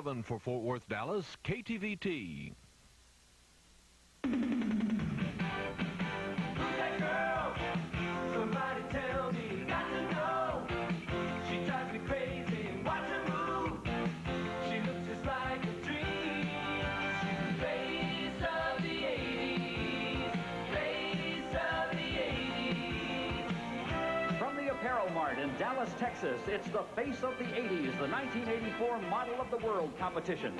7 for Fort Worth, Dallas, KTVT. Who's that girl? Somebody tell me, got to know. She drives me crazy, watch her move. She looks just like a dream. She's the face of the 80s, face of the 80s. From the Apparel Mart in Dallas, Texas, it's the face of the 80s, the 1984 Model of the World competition.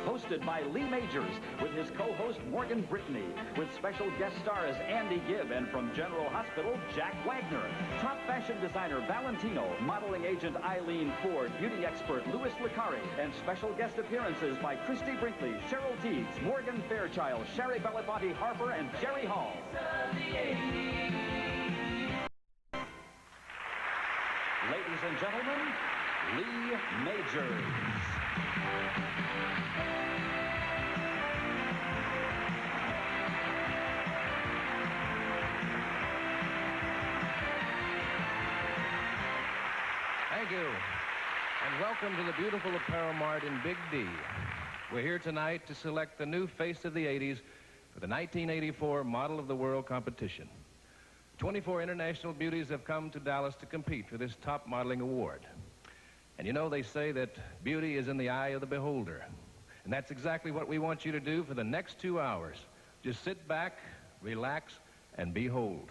Hosted by Lee Majors, with his co-host Morgan Brittany, with special guest stars Andy Gibb, and from General Hospital, Jack Wagner. Top fashion designer Valentino, modeling agent Eileen Ford, beauty expert Louis Licari, and special guest appearances by Christy Brinkley, Cheryl Teagues, Morgan Fairchild, Sherry Belafonte Harper, and Jerry Hall. Ladies and gentlemen, Lee Majors. Thank you, and welcome to the beautiful Apparel Mart in Big D. We're here tonight to select the new face of the 80s for the 1984 Model of the World competition. 24 international beauties have come to Dallas to compete for this top modeling award. And you know, they say that beauty is in the eye of the beholder. And that's exactly what we want you to do for the next 2 hours. Just sit back, relax, and behold.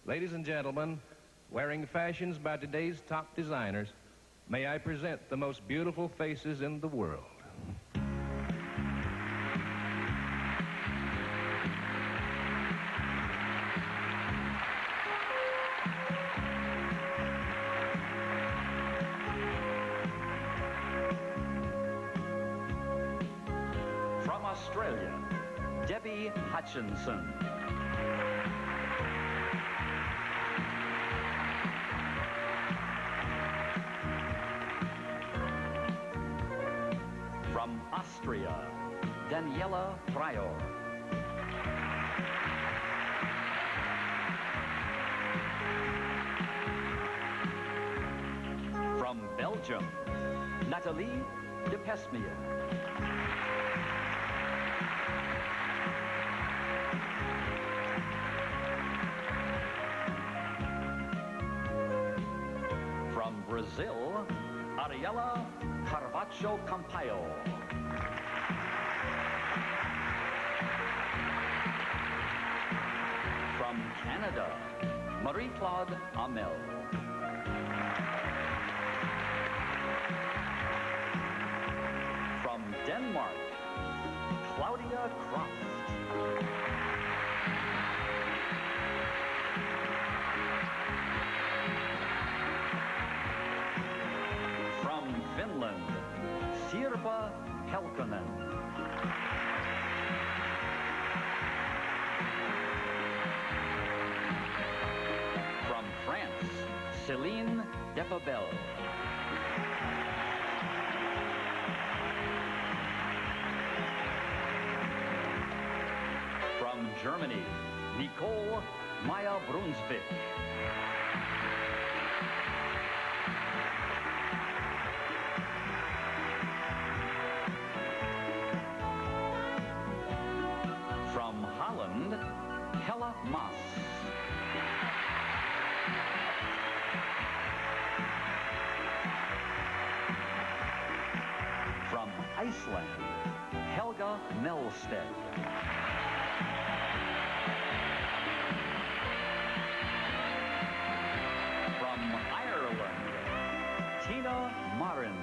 Ladies and gentlemen, wearing fashions by today's top designers, may I present the most beautiful faces in the world. From Australia, Debbie Hutchinson. From Austria, Daniela Fryor. From Belgium, Nathalie de Pesmier. From Brazil, Ariela Carvalho Campaio. From Canada, Marie-Claude Amel. From Denmark, Claudia Croft. From Finland, Sirpa Helkonen. From France, Céline Defabel. From Germany, Nicole Maya Brunswick. From Holland, Hella Maas. From Iceland, Helga Melstead. From Ireland, Tina Marin.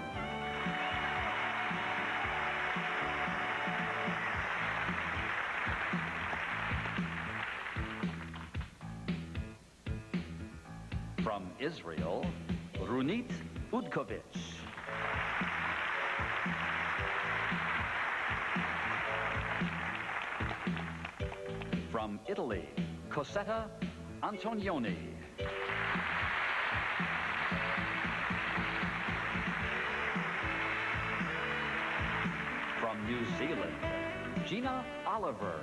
From Israel, Runit Udkovich. From Italy, Cosetta Antonioni. From New Zealand, Gina Oliver.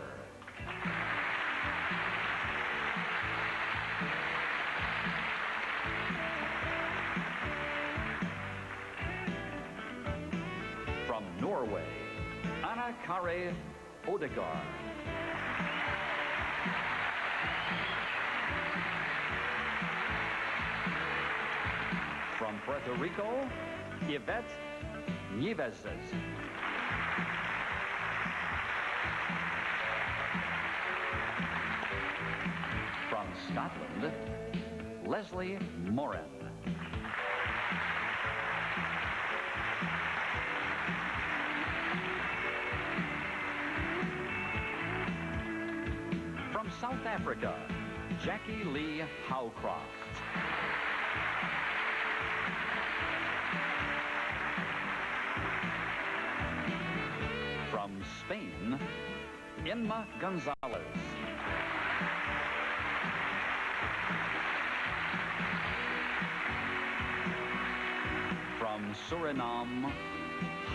Norway, Anna Kare Odegaard. From Puerto Rico, Yvette Nieves. From Scotland, Leslie Moran. From South Africa, Jackie Lee Howcroft. From Spain, Inma Gonzalez. From Suriname,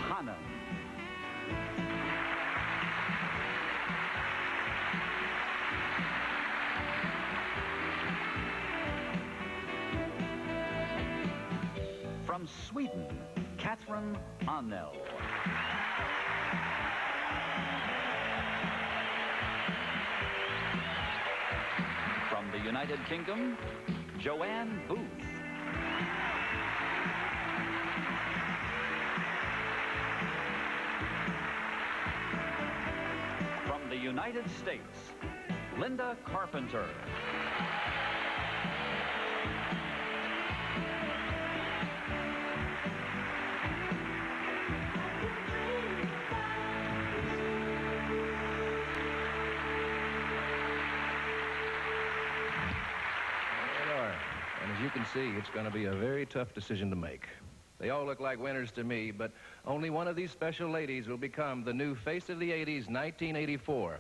Hanan. From Sweden, Catherine Arnell. From the United Kingdom, Joanne Booth. From the United States, Linda Carpenter. And as you can see, it's going to be a very tough decision to make. They all look like winners to me, but only one of these special ladies will become the new face of the 80s, 1984.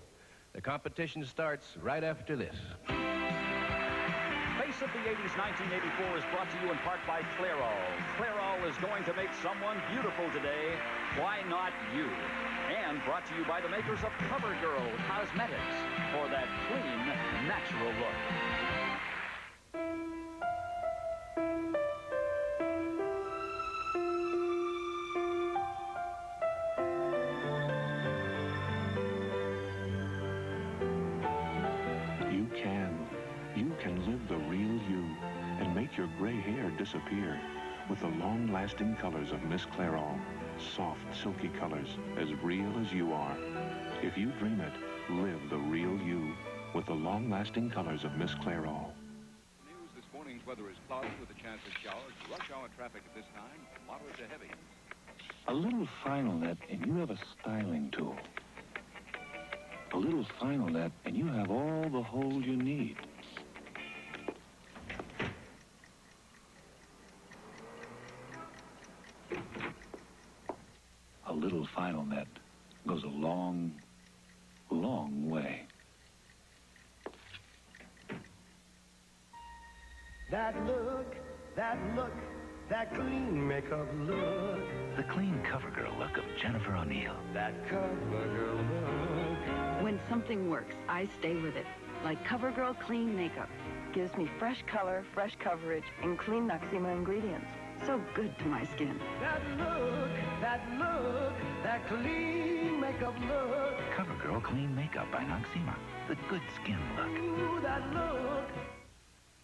The competition starts right after this. Face of the 80s 1984 is brought to you in part by Clairol. Clairol is going to make someone beautiful today. Why not you? And brought to you by the makers of CoverGirl Cosmetics for that clean, natural look. You can live the real you and make your gray hair disappear with the long-lasting colors of Miss Clairol. Soft, silky colors, as real as you are. If you dream it, live the real you with the long-lasting colors of Miss Clairol. News this morning's weather is cloudy with a chance of showers. Rush hour traffic at this time, moderate to heavy. A little final net and you have a styling tool. A little final net and you have all the hold you need. A little final net goes a long, long way. That look, that clean makeup look. The clean CoverGirl look of Jennifer O'Neill. That CoverGirl look. When something works, I stay with it. Like CoverGirl Clean Makeup. Gives me fresh color, fresh coverage, and clean Noxzema ingredients. So good to my skin. That look, that clean makeup look. CoverGirl Clean Makeup by Noxzema. The good skin look. Ooh, that look.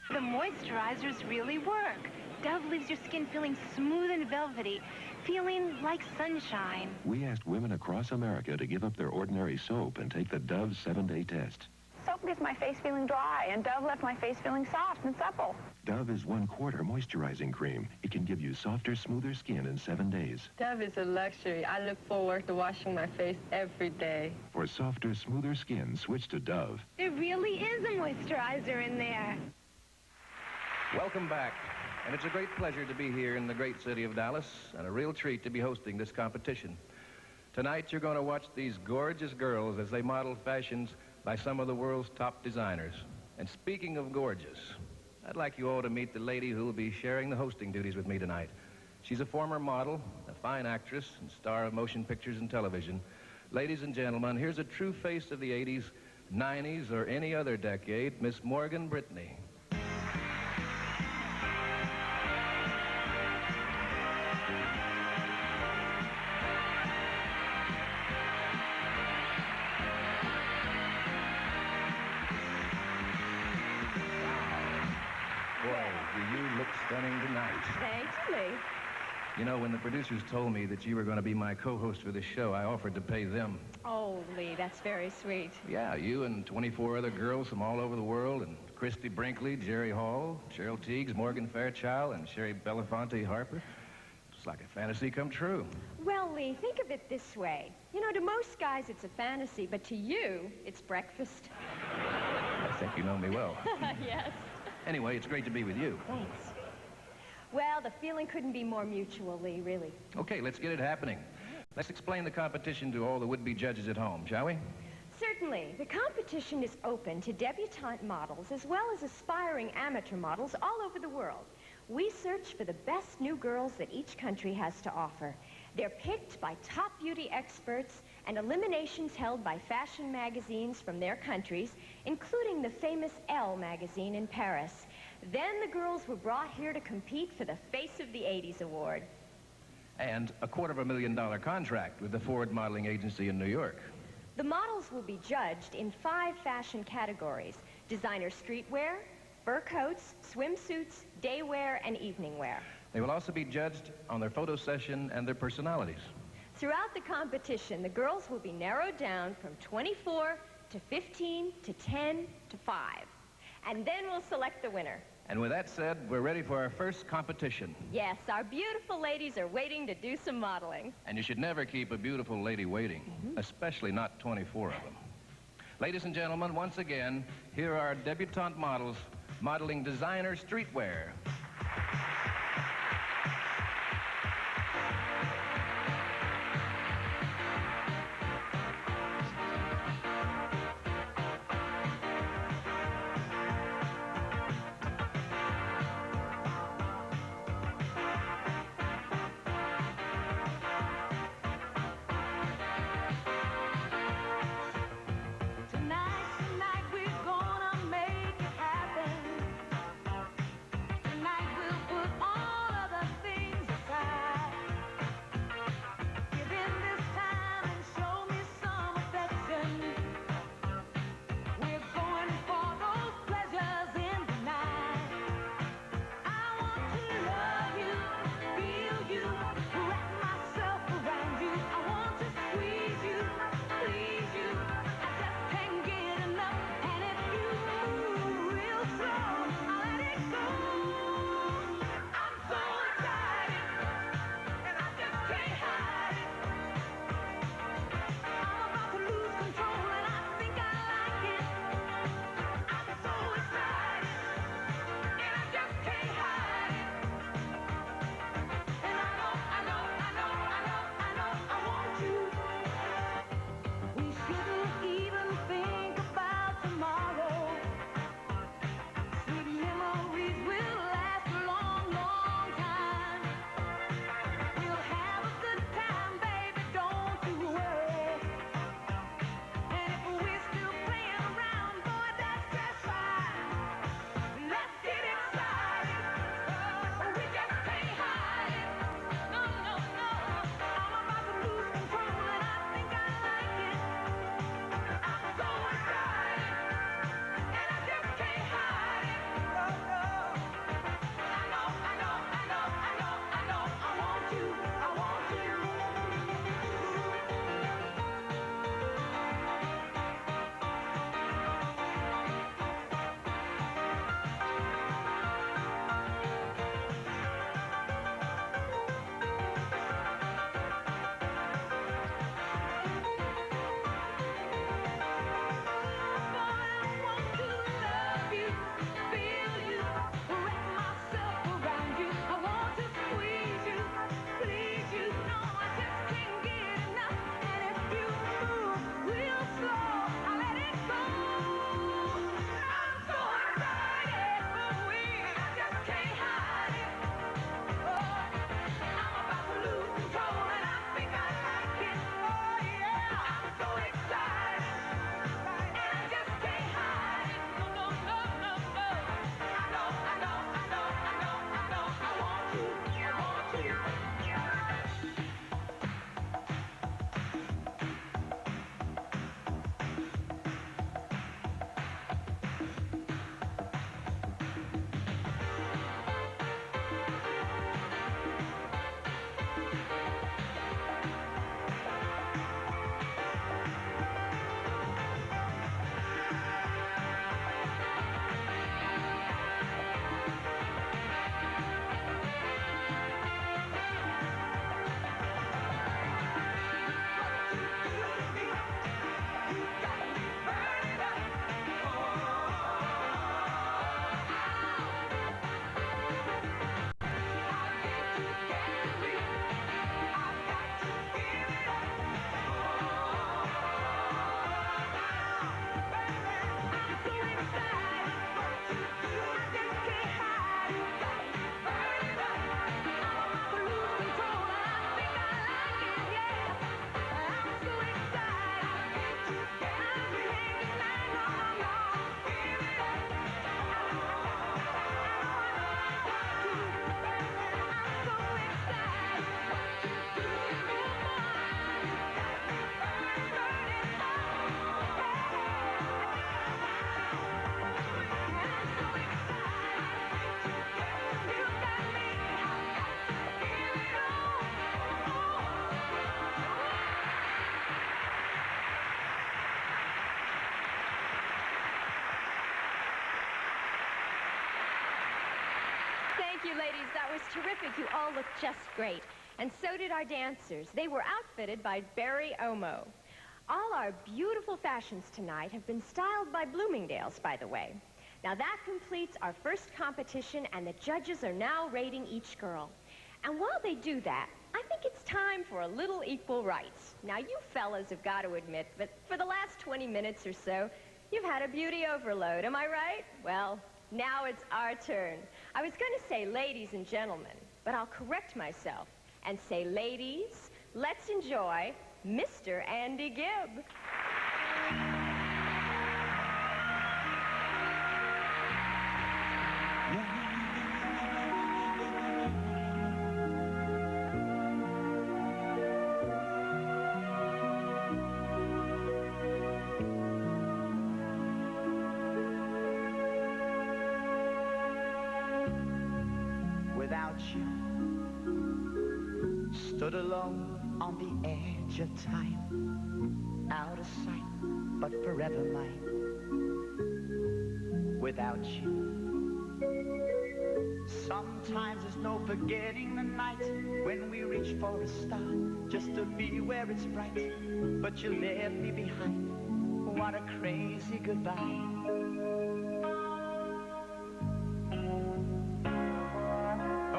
The moisturizers really work. Dove leaves your skin feeling smooth and velvety, feeling like sunshine. We asked women across America to give up their ordinary soap and take the Dove 7-day test. Soap gets my face feeling dry, and Dove left my face feeling soft and supple. Dove is 1/4 moisturizing cream. It can give you softer, smoother skin in 7 days. Dove is a luxury. I look forward to washing my face every day. For softer, smoother skin, switch to Dove. There really is a moisturizer in there. Welcome back. And it's a great pleasure to be here in the great city of Dallas, and a real treat to be hosting this competition. Tonight, you're going to watch these gorgeous girls as they model fashions by some of the world's top designers. And speaking of gorgeous, I'd like you all to meet the lady who will be sharing the hosting duties with me tonight. She's a former model, a fine actress, and star of motion pictures and television. Ladies and gentlemen, here's a true face of the 80s, 90s, or any other decade, Miss Morgan Brittany. You know, when the producers told me that you were going to be my co-host for this show, I offered to pay them. Oh, Lee, that's very sweet. Yeah, you and 24 other girls from all over the world, and Christy Brinkley, Jerry Hall, Cheryl Teagues, Morgan Fairchild, and Sherry Belafonte Harper. It's like a fantasy come true. Well, Lee, think of it this way. You know, to most guys it's a fantasy, but to you, it's breakfast. I think you know me well. Yes. Anyway, it's great to be with you. Thanks. Well, the feeling couldn't be more mutual, Lee, really. Okay, let's get it happening. Let's explain the competition to all the would-be judges at home, shall we? Certainly. The competition is open to debutante models as well as aspiring amateur models all over the world. We search for the best new girls that each country has to offer. They're picked by top beauty experts and eliminations held by fashion magazines from their countries, including the famous Elle magazine in Paris. Then the girls were brought here to compete for the Face of the 80s award. And a $250,000 contract with the Ford Modeling Agency in New York. The models will be judged in 5 fashion categories: designer streetwear, fur coats, swimsuits, daywear, and evening wear. They will also be judged on their photo session and their personalities. Throughout the competition, the girls will be narrowed down from 24 to 15 to 10 to 5. And then we'll select the winner. And with that said, we're ready for our first competition. Yes, our beautiful ladies are waiting to do some modeling. And you should never keep a beautiful lady waiting, especially not 24 of them. Ladies and gentlemen, once again, here are debutante models modeling designer streetwear. Tonight we're gonna make it happen. Tonight Thank you, ladies. That was terrific. You all looked just great. And so did our dancers. They were outfitted by Barry Omo. All our beautiful fashions tonight have been styled by Bloomingdale's, by the way. Now that completes our first competition, and the judges are now rating each girl. And while they do that, I think it's time for a little equal rights. Now you fellas have got to admit that for the last 20 minutes or so, you've had a beauty overload, am I right? Well, now it's our turn. I was going to say ladies and gentlemen, but I'll correct myself and say ladies, let's enjoy Mr. Andy Gibb. Without you, stood alone on the edge of time, out of sight, but forever mine. Without you, sometimes there's no forgetting the night when we reach for a star just to be where it's bright, but you left me behind. What a crazy goodbye.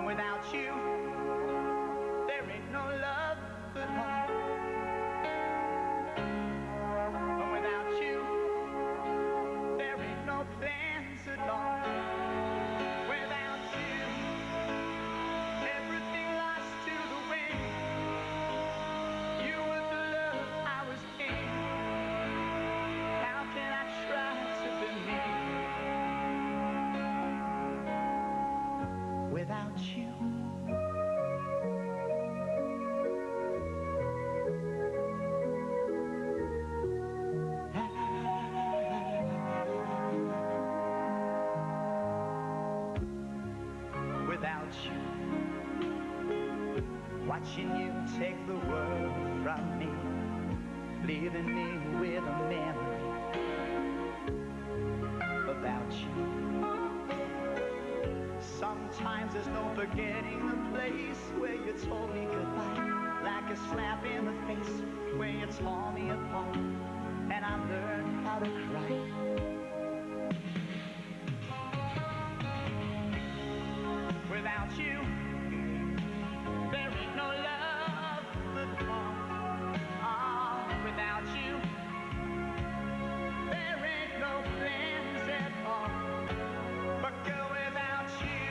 Without you, there ain't no love at all. Without you, there ain't no plans at all. Without you, everything lost to the wind. You were the love I was in. How can I try to believe without you? Without you, watching you take the world from me, leaving me with a memory about you. Sometimes there's no forgetting the place where you told me goodbye, like a slap in the face where you tore me apart, and I learned how to cry. Without you, there ain't no love at all. Without you, there ain't no plans at all. But girl, without you,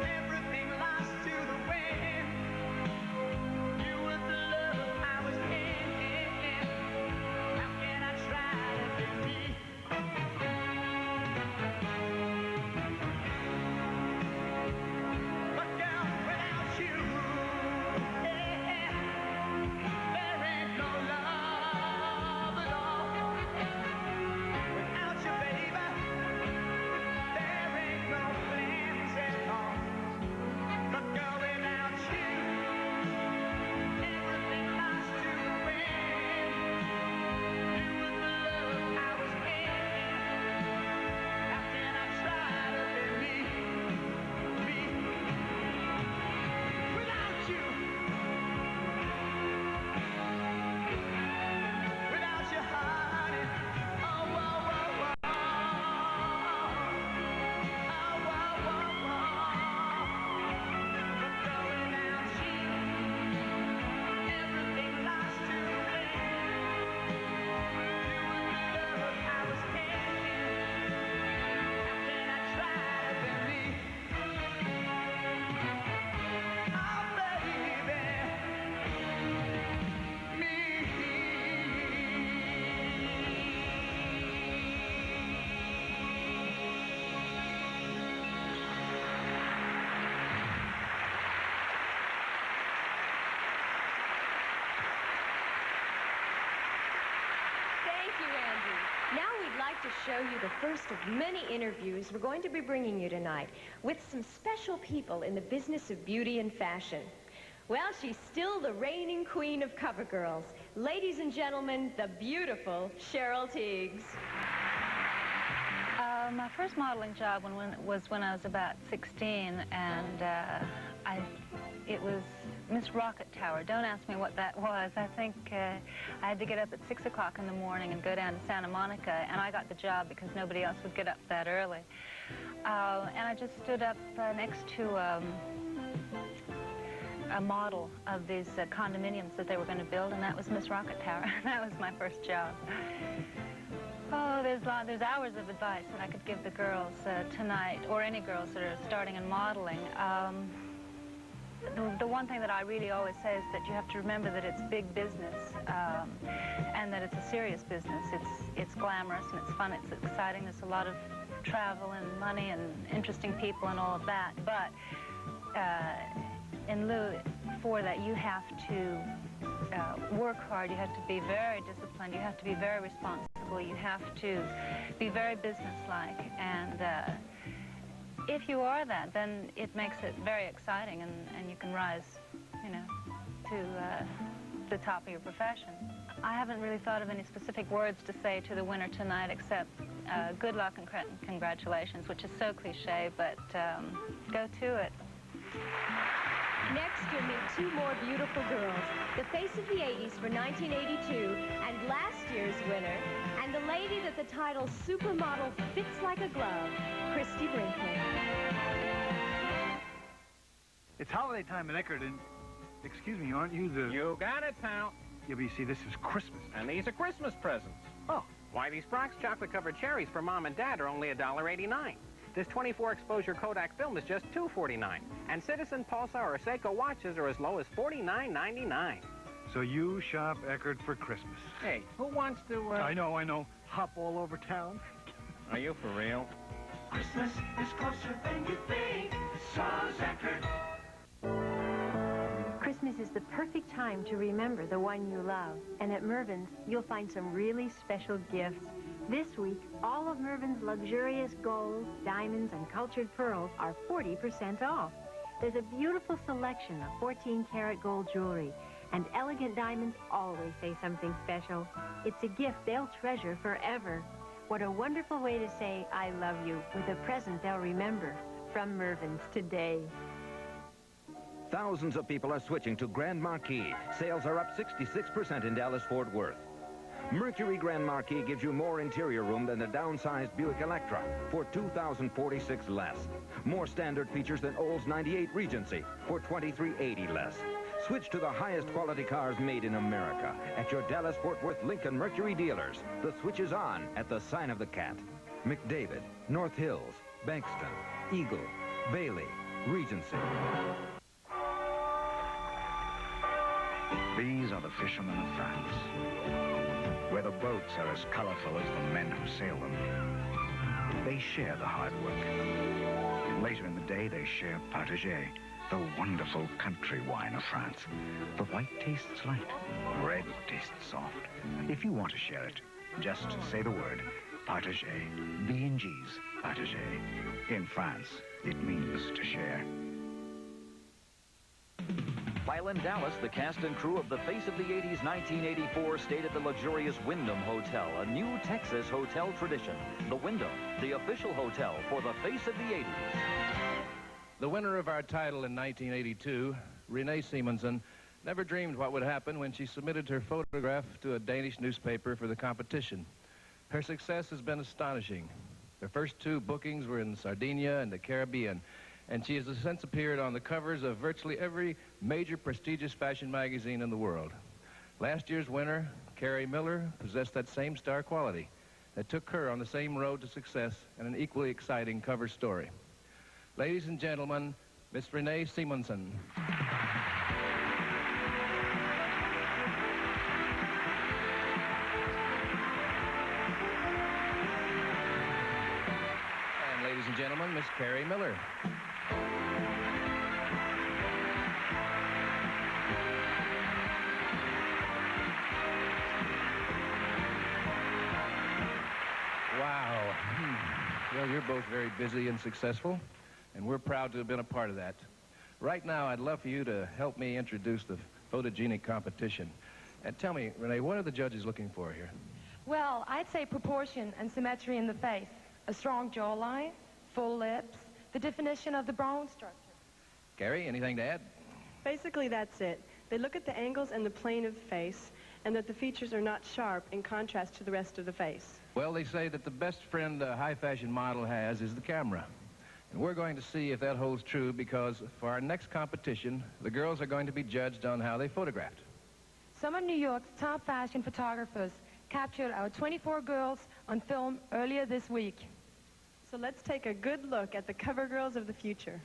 everything lost to the wind. You were the love I was in. How can I try to believe? To show you the first of many interviews we're going to be bringing you tonight with some special people in the business of beauty and fashion. Well, she's still the reigning queen of cover girls. Ladies and gentlemen, the beautiful Cheryl Tiegs. My first modeling job was when I was about 16, and it was Miss Rocket Tower. Don't ask me what that was. I think I had to get up at 6 o'clock in the morning and go down to Santa Monica, and I got the job because nobody else would get up that early. And I just stood up next to a model of these condominiums that they were going to build, and that was Miss Rocket Tower. That was my first job. Oh, there's hours of advice that I could give the girls tonight, or any girls that are starting in modeling. The one thing that I really always say is that you have to remember that it's big business, and that it's a serious business. It's glamorous and it's fun, it's exciting. There's a lot of travel and money and interesting people and all of that. But in lieu for that, you have to work hard. You have to be very disciplined. You have to be very responsible. You have to be very businesslike. And if you are that, then it makes it very exciting, and you can rise, you know, to the top of your profession. I haven't really thought of any specific words to say to the winner tonight, except good luck and congratulations, which is so cliche, but go to it. Next, you'll meet two more beautiful girls, the face of the 80s for 1982 and last year's winner, and the lady that the title Supermodel fits like a glove, Christy Brinkley. It's holiday time in Eckerd, and excuse me, aren't you the... You got it, pal. Yeah, but you see, this is Christmas. And these are Christmas presents. Oh. Why, these Brock's chocolate-covered cherries for Mom and Dad are only $1.89. This 24-exposure Kodak film is just $2.49. And Citizen, Pulsar, or Seiko watches are as low as $49.99. So you shop Eckerd for Christmas. Hey, who wants to, I know. Hop all over town. Are you for real? Christmas is closer than you think. So's Eckerd. Christmas is the perfect time to remember the one you love. And at Mervyn's, you'll find some really special gifts. This week, all of Mervyn's luxurious gold, diamonds, and cultured pearls are 40% off. There's a beautiful selection of 14-karat gold jewelry, and elegant diamonds always say something special. It's a gift they'll treasure forever. What a wonderful way to say, I love you, with a present they'll remember. From Mervyn's today. Thousands of people are switching to Grand Marquis. Sales are up 66% in Dallas-Fort Worth. Mercury Grand Marquis gives you more interior room than the downsized Buick Electra for $2,046 less. More standard features than Olds 98 Regency for $2,380 less. Switch to the highest quality cars made in America at your Dallas-Fort Worth Lincoln Mercury dealers. The switch is on at the Sign of the Cat. McDavid, North Hills, Bankston, Eagle, Bailey, Regency. These are the fishermen of France, where the boats are as colorful as the men who sail them. They share the hard work. Later in the day, they share partagé, the wonderful country wine of France. The white tastes light, red tastes soft. If you want to share it, just say the word partagé, B&G's partagé. In France, it means to share. While in Dallas, the cast and crew of The Face of the 80s 1984 stayed at the luxurious Wyndham Hotel, a new Texas hotel tradition. The Wyndham, the official hotel for The Face of the 80s. The winner of our title in 1982, Renee Simonsen, never dreamed what would happen when she submitted her photograph to a Danish newspaper for the competition. Her success has been astonishing. Her first two bookings were in Sardinia and the Caribbean, and she has since appeared on the covers of virtually every major prestigious fashion magazine in the world. Last year's winner, Carrie Miller, possessed that same star quality that took her on the same road to success and an equally exciting cover story. Ladies and gentlemen, Miss Renee Simonsen. And ladies and gentlemen, Miss Carrie Miller. Wow. Well, you're both very busy and successful, and we're proud to have been a part of that. Right now, I'd love for you to help me introduce the photogenic competition. And tell me, Renee, what are the judges looking for here? Well, I'd say proportion and symmetry in the face. A strong jawline, full lips, the definition of the bone structure. Gary, anything to add? Basically, that's it. They look at the angles and the plane of the face, and that the features are not sharp in contrast to the rest of the face. Well, they say that the best friend a high-fashion model has is the camera. And we're going to see if that holds true, because for our next competition, the girls are going to be judged on how they photographed. Some of New York's top fashion photographers captured our 24 girls on film earlier this week. So let's take a good look at the cover girls of the future.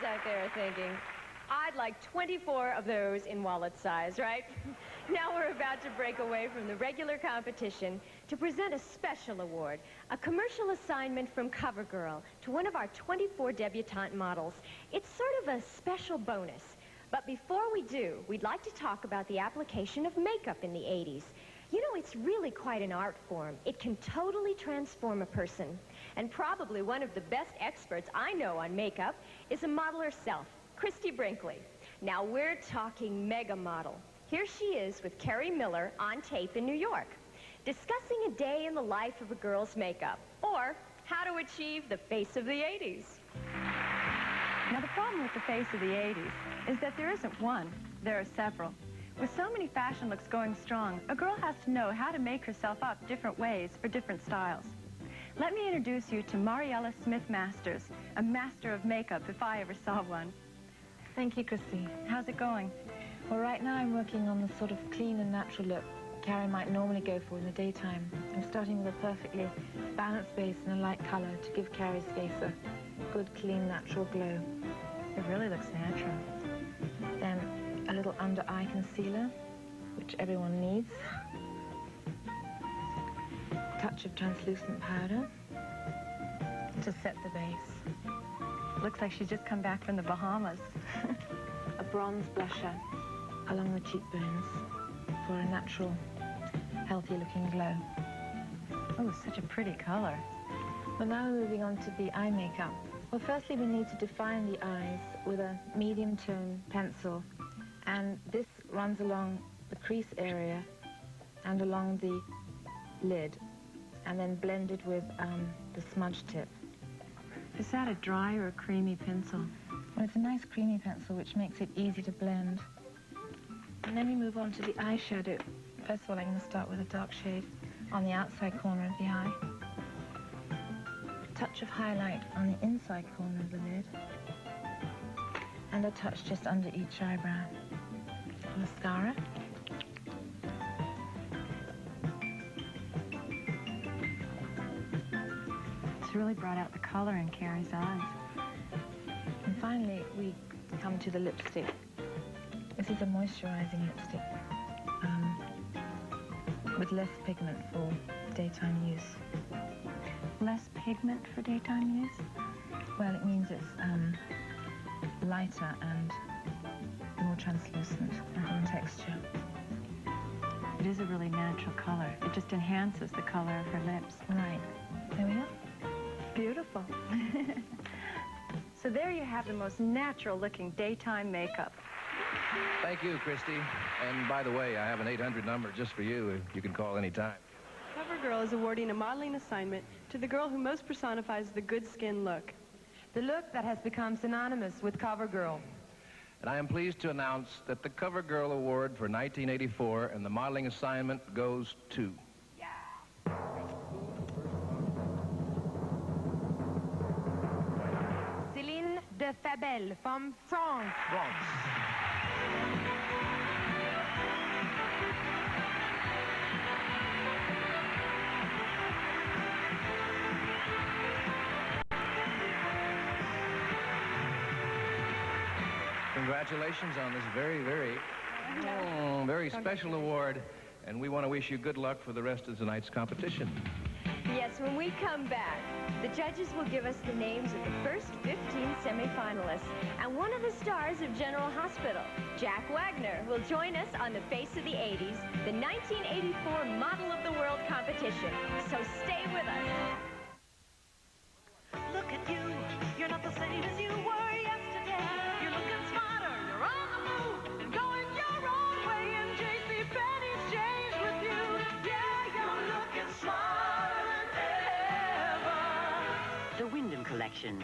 out there are thinking, I'd like 24 of those in wallet size, right? Now we're about to break away from the regular competition to present a special award, a commercial assignment from CoverGirl to one of our 24 debutante models. It's sort of a special bonus. But before we do, we'd like to talk about the application of makeup in the 80s. You know, it's really quite an art form. It can totally transform a person. And probably one of the best experts I know on makeup is a model herself, Christy Brinkley. Now we're talking mega model. Here she is with Carrie Miller on tape in New York, discussing a day in the life of a girl's makeup, or how to achieve the face of the 80s. Now, the problem with the face of the 80s is that there isn't one, there are several. With so many fashion looks going strong, a girl has to know how to make herself up different ways for different styles. Let me introduce you to Mariella Smith-Masters, a master of makeup if I ever saw one. Thank you, Christy. How's it going? Well, right now I'm working on the sort of clean and natural look Carrie might normally go for in the daytime. I'm starting with a perfectly balanced base and a light color to give Carrie's face a good, clean, natural glow. It really looks natural. Then a little under-eye concealer, which everyone needs. Touch of translucent powder to set the base. Looks like she's just come back from the Bahamas. A bronze blusher along the cheekbones for a natural, healthy-looking glow. Oh, such a pretty color. Well, now we're moving on to the eye makeup. Well, firstly, we need to define the eyes with a medium tone pencil, and this runs along the crease area and along the lid, and then blended with the smudge tip. Is that a dry or a creamy pencil? Well, it's a nice creamy pencil, which makes it easy to blend. And then we move on to the eyeshadow. First of all, I'm going to start with a dark shade on the outside corner of the eye. A touch of highlight on the inside corner of the lid. And a touch just under each eyebrow. Mascara. It's really brought out the color in Carrie's eyes. And finally, we come to the lipstick. This is a moisturizing lipstick with less pigment for daytime use. Less pigment for daytime use? Well, it means it's lighter and more translucent in texture. It is a really natural color. It just enhances the color of her lips. Right. There we are. Beautiful. So there you have the most natural-looking daytime makeup. Thank you, Christy. And by the way, I have an 800 number just for you. You can call any time. CoverGirl is awarding a modeling assignment to the girl who most personifies the good skin look. The look that has become synonymous with CoverGirl. And I am pleased to announce that the CoverGirl Award for 1984 and the modeling assignment goes to... Céline de Fabel from France. Congratulations on this very special award. And we want to wish you good luck for the rest of tonight's competition. Yes, when we come back, the judges will give us the names of the first 15 semifinalists, and one of the stars of General Hospital, Jack Wagner, will join us on the Face of the 80s, the 1984 Model of the World competition. So stay with us. Look at you, you're not the same as you were yesterday. You're looking smarter, you're on the move, and going your own way, and JCPenney's changed with you. Yeah, you're looking smarter than ever. The Wyndham Collection,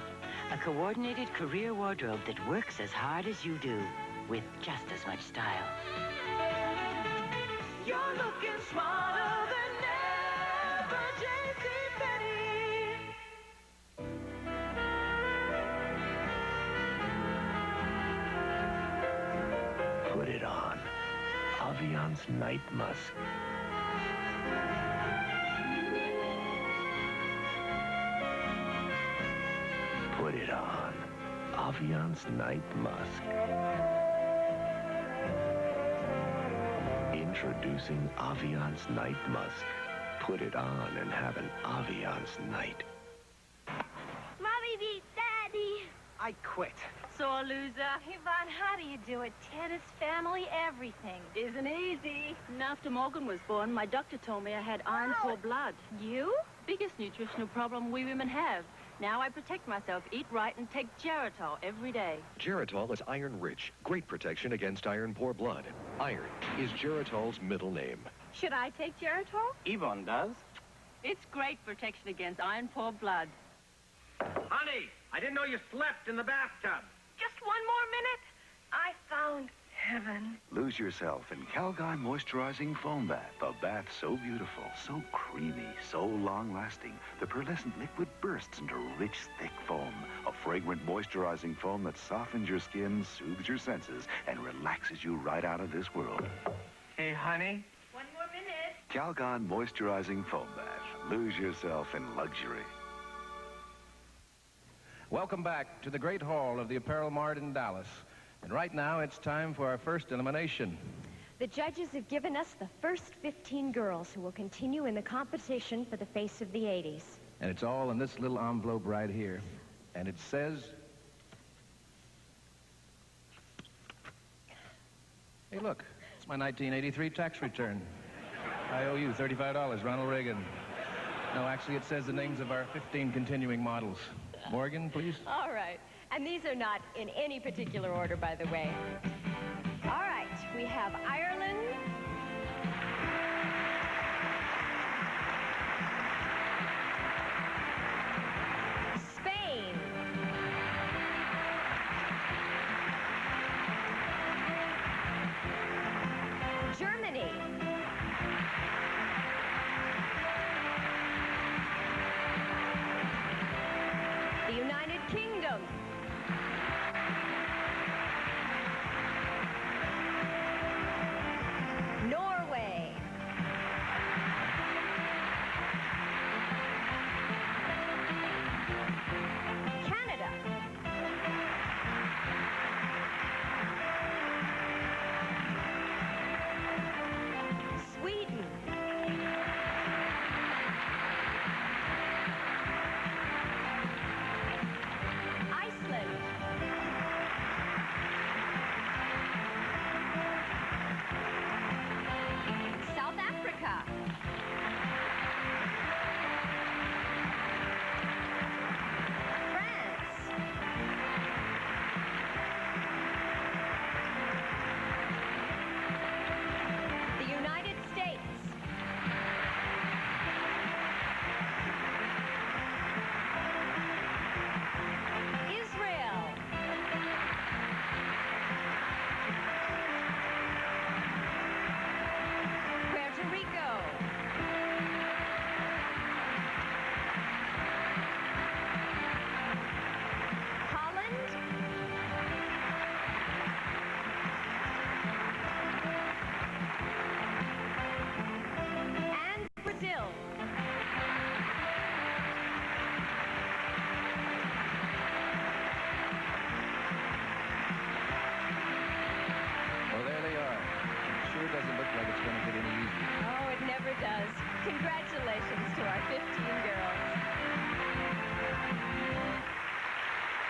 a coordinated career wardrobe that works as hard as you do, with just as much style. You're looking smarter than ever, JCPenney. Put it on. Aviance Night Musk. Put it on. Aviance Night Musk. Introducing Aviance Night Musk. Put it on and have an Aviance night. Mommy beat Daddy. I quit. Sore loser. Yvonne, how do you do it? Tennis, family, everything. Isn't easy. And after Morgan was born, my doctor told me I had iron poor blood. You? Biggest nutritional problem we women have. Now I protect myself, eat right, and take Geritol every day. Geritol is iron-rich. Great protection against iron-poor blood. Iron is Geritol's middle name. Should I take Geritol? Yvonne does. It's great protection against iron poor blood. Honey, I didn't know you slept in the bathtub. Just one more minute. I found heaven. Lose yourself in Calgon Moisturizing Foam Bath. A bath so beautiful, so creamy, so long-lasting. The pearlescent liquid bursts into rich, thick foam. A fragrant moisturizing foam that softens your skin, soothes your senses, and relaxes you right out of this world. Hey, honey. One more minute. Calgon Moisturizing Foam Bath. Lose yourself in luxury. Welcome back to the Great Hall of the Apparel Mart in Dallas. And right now, it's time for our first elimination. The judges have given us the first 15 girls who will continue in the competition for the Face of the 80s. And it's all in this little envelope right here. And it says... Hey, look. It's my 1983 tax return. I owe you $35, Ronald Reagan. No, actually, it says the names of our 15 continuing models. Morgan, please. All right. And these are not in any particular order, by the way. All right. We have Ireland. Spain. Germany. The United Kingdom. Norway. Canada. Sweden. Iceland. South Africa. France. The United States. Israel. Puerto Rico. Holland. And Brazil. Well, there they are. Sure doesn't look like it's going to get any easier. Oh, it never does. Congratulations to our 15 girls.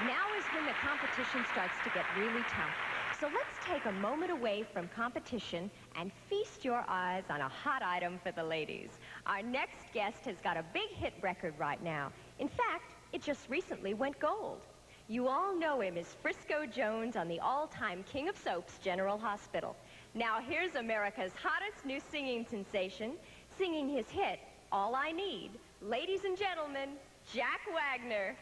Now is when the competition starts to get really tough. So let's take a moment away from competition and feast your eyes on a hot item for the ladies. Our next guest has got a big hit record right now. In fact, it just recently went gold. You all know him as Frisco Jones on the all-time King of Soaps, General Hospital. Now here's America's hottest new singing sensation, singing his hit, All I Need. Ladies and gentlemen, Jack Wagner.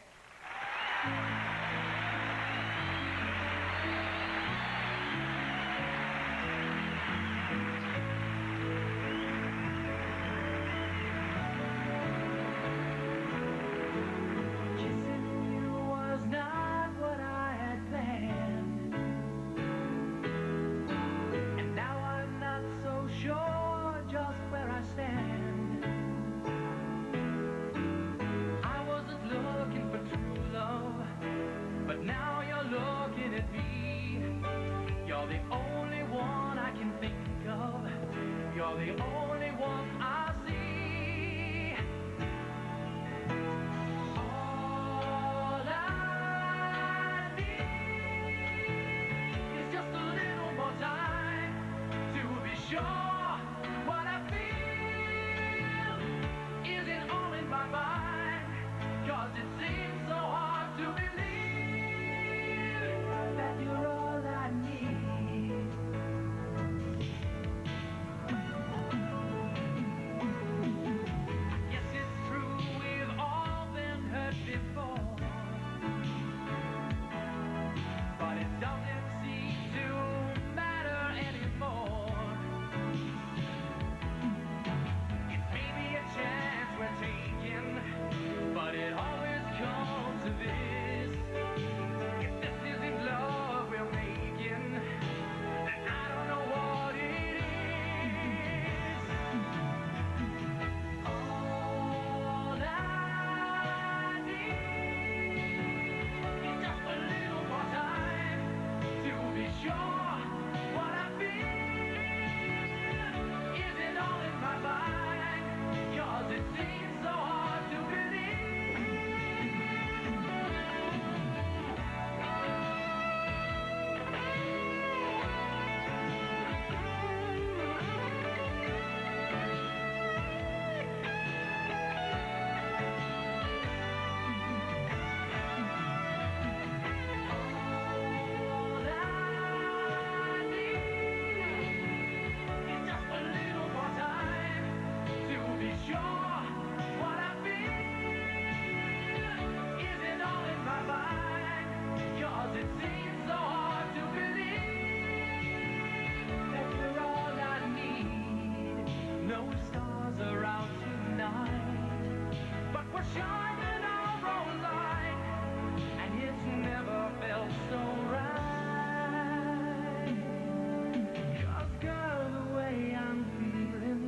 Was not what I had planned, and now I'm not so sure just where I stand. I wasn't looking for true love, the only one I see. All I need is just a little more time to be sure what I feel isn't all in my mind. 'Cause it seems so hard to believe that you're all I need. Yes, it's true, we've all been hurt before, but it doesn't seem to matter anymore. It may be a chance we're taking, but it always comes to this. If this isn't love we're making, then I don't know what it is. All I need is just a little more time to be sure what I feel isn't all in my mind. 'Cause it seems so hard to believe. Shining our own light, and it's never felt so right. 'Cause girl, the way I'm feeling,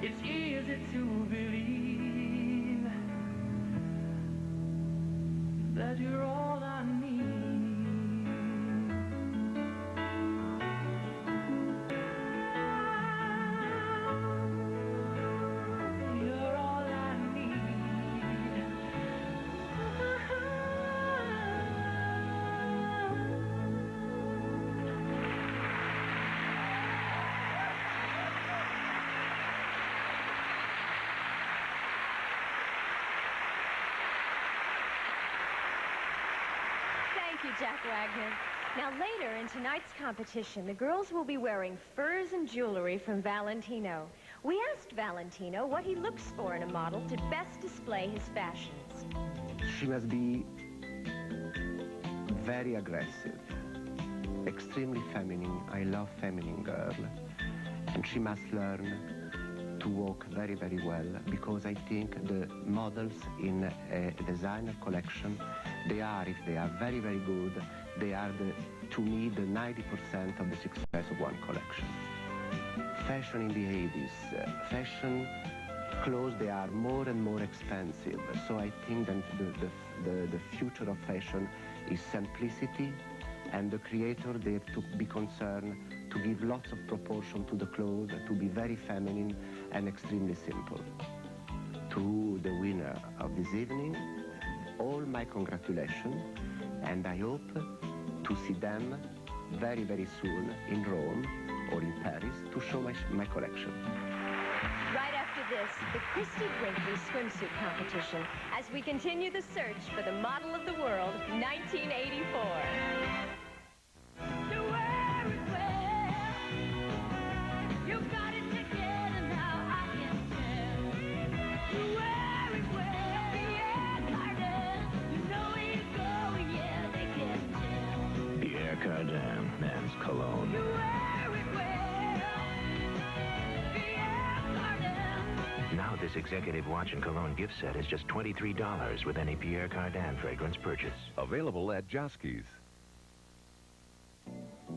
it's easy to believe that you're all I need. You're all I need. Thank you, Jack Wagner. Now, later in tonight's competition, the girls will be wearing furs and jewelry from Valentino. We asked Valentino what he looks for in a model to best display his fashions. She must be very aggressive, extremely feminine. I love feminine girl. And she must learn to walk very, very well, because I think the models in a designer collection, they are, if they are very, very good, they are, to me, the 90% of the success of one collection. Fashion in the 80s, fashion clothes, they are more and more expensive. So I think that the future of fashion is simplicity, and the creator, they have to be concerned to give lots of proportion to the clothes, to be very feminine and extremely simple. To the winner of this evening, all my congratulations, and I hope to see them very, very soon in Rome or in Paris to show my collection. Right after this, the Christy Brinkley swimsuit competition, as we continue the search for the model of the world, 1984. Pierre Cardin, men's cologne. Now this executive watch and cologne gift set is just $23 with any Pierre Cardin fragrance purchase. Available at Joski's.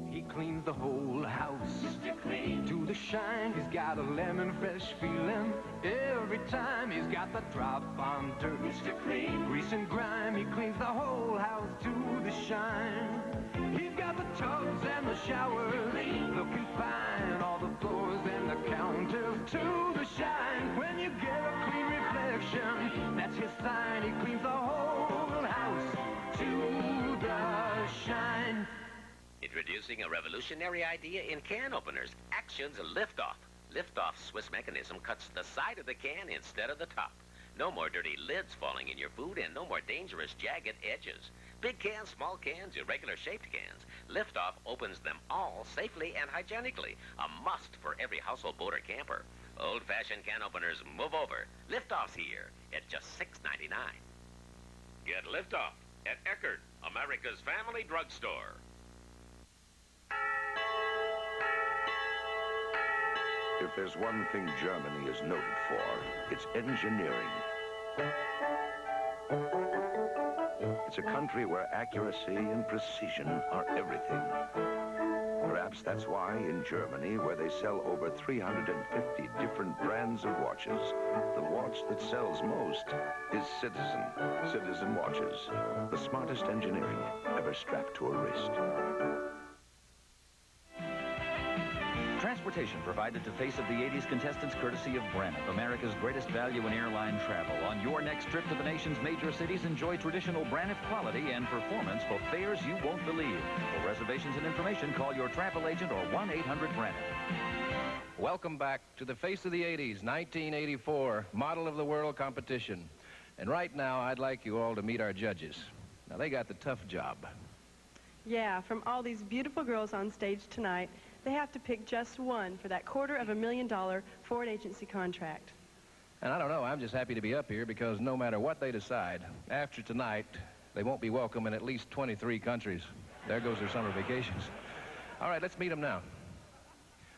He cleans the whole house. Mr. Clean. To the shine, he's got a lemon fresh feeling. Every time he's got the drop on dirt. Mr. Clean. Grease and grime, he cleans the whole house to the shine. He's got the tubs and the showers looking fine. All the floors and the counters that's his sign. He cleans the whole house to the shine. Introducing a revolutionary idea in can openers. Action's Liftoff. Liftoff's Swiss mechanism cuts the side of the can instead of the top. No more dirty lids falling in your food and no more dangerous jagged edges. Big cans, small cans, irregular shaped cans. Liftoff opens them all safely and hygienically. A must for every household boat or camper. Old-fashioned can openers, move over. Liftoff's here at just $6.99. Get Liftoff at Eckerd, America's family drugstore. If there's one thing Germany is noted for, it's engineering. It's a country where accuracy and precision are everything. Perhaps that's why in Germany, where they sell over 350 different brands of watches, the watch that sells most is Citizen. Citizen watches, the smartest engineering ever strapped to a wrist. Transportation provided to Face of the 80s contestants courtesy of Braniff, America's greatest value in airline travel. On your next trip to the nation's major cities, enjoy traditional Braniff quality and performance for fares you won't believe. For reservations and information, call your travel agent or 1-800-BRANIFF. Welcome back to the Face of the 80s, 1984 Model of the World competition. And right now, I'd like you all to meet our judges. Now, they got the tough job. Yeah, from all these beautiful girls on stage tonight, they have to pick just one for that $250,000 Ford agency contract. And I don't know, I'm just happy to be up here because no matter what they decide, after tonight, they won't be welcome in at least 23 countries. There goes their summer vacations. All right, let's meet them now.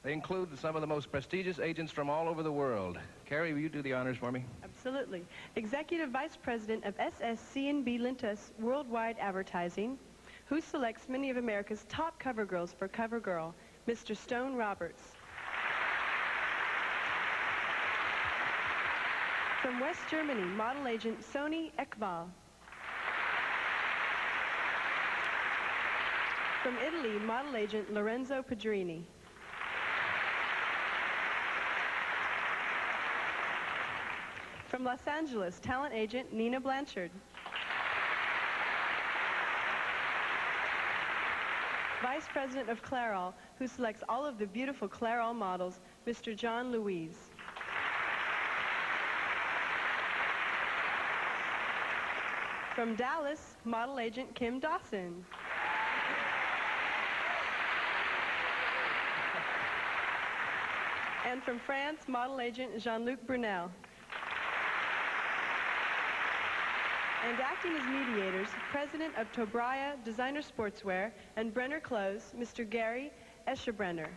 They include some of the most prestigious agents from all over the world. Carrie, will you do the honors for me? Absolutely. Executive Vice President of SSC&B Lintus Worldwide Advertising, who selects many of America's top cover girls for CoverGirl, Mr. Stone Roberts. From West Germany, model agent Sony Ekval. From Italy, model agent Lorenzo Pedrini. From Los Angeles, talent agent Nina Blanchard. Vice President of Clairol, who selects all of the beautiful Clairol models, Mr. John Louise. From Dallas, model agent Kim Dawson. And from France, model agent Jean-Luc Brunel. And acting as mediators, President of Tobraya Designer Sportswear and Brenner Clothes, Mr. Gary Escherbrenner.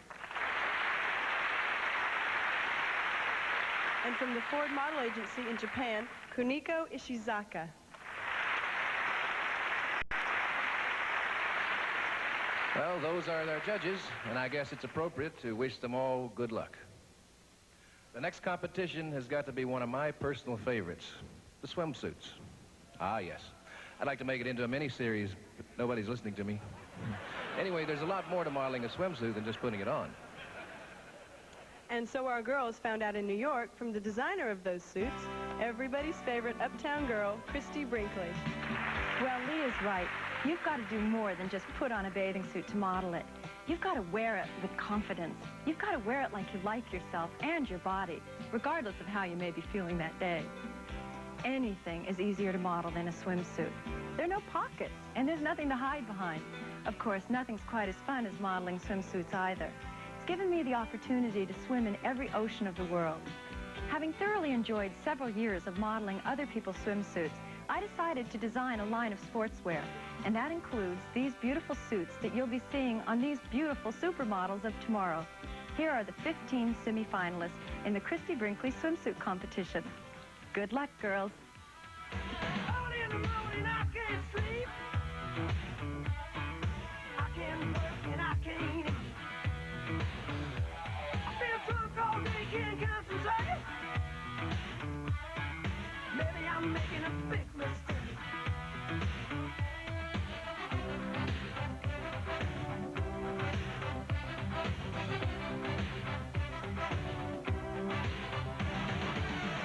And from the Ford Model Agency in Japan, Kuniko Ishizaka. Well, those are their judges, and I guess it's appropriate to wish them all good luck. The next competition has got to be one of my personal favorites, the swimsuits. Ah, yes. I'd like to make it into a mini-series, but nobody's listening to me. Anyway, there's a lot more to modeling a swimsuit than just putting it on. And so our girls found out in New York from the designer of those suits, everybody's favorite uptown girl, Christy Brinkley. Well, Leah's right. You've got to do more than just put on a bathing suit to model it. You've got to wear it with confidence. You've got to wear it like you like yourself and your body, regardless of how you may be feeling that day. Anything is easier to model than a swimsuit. There are no pockets, and there's nothing to hide behind. Of course, nothing's quite as fun as modeling swimsuits either. It's given me the opportunity to swim in every ocean of the world. Having thoroughly enjoyed several years of modeling other people's swimsuits, I decided to design a line of sportswear, and that includes these beautiful suits that you'll be seeing on these beautiful supermodels of tomorrow. Here are the 15 semi-finalists in the Christy Brinkley swimsuit competition. Good luck, girls. Early in the morning, I can't sleep. I can't work and I can't eat. I've been drunk all day, can't concentrate. Maybe I'm making a big mistake.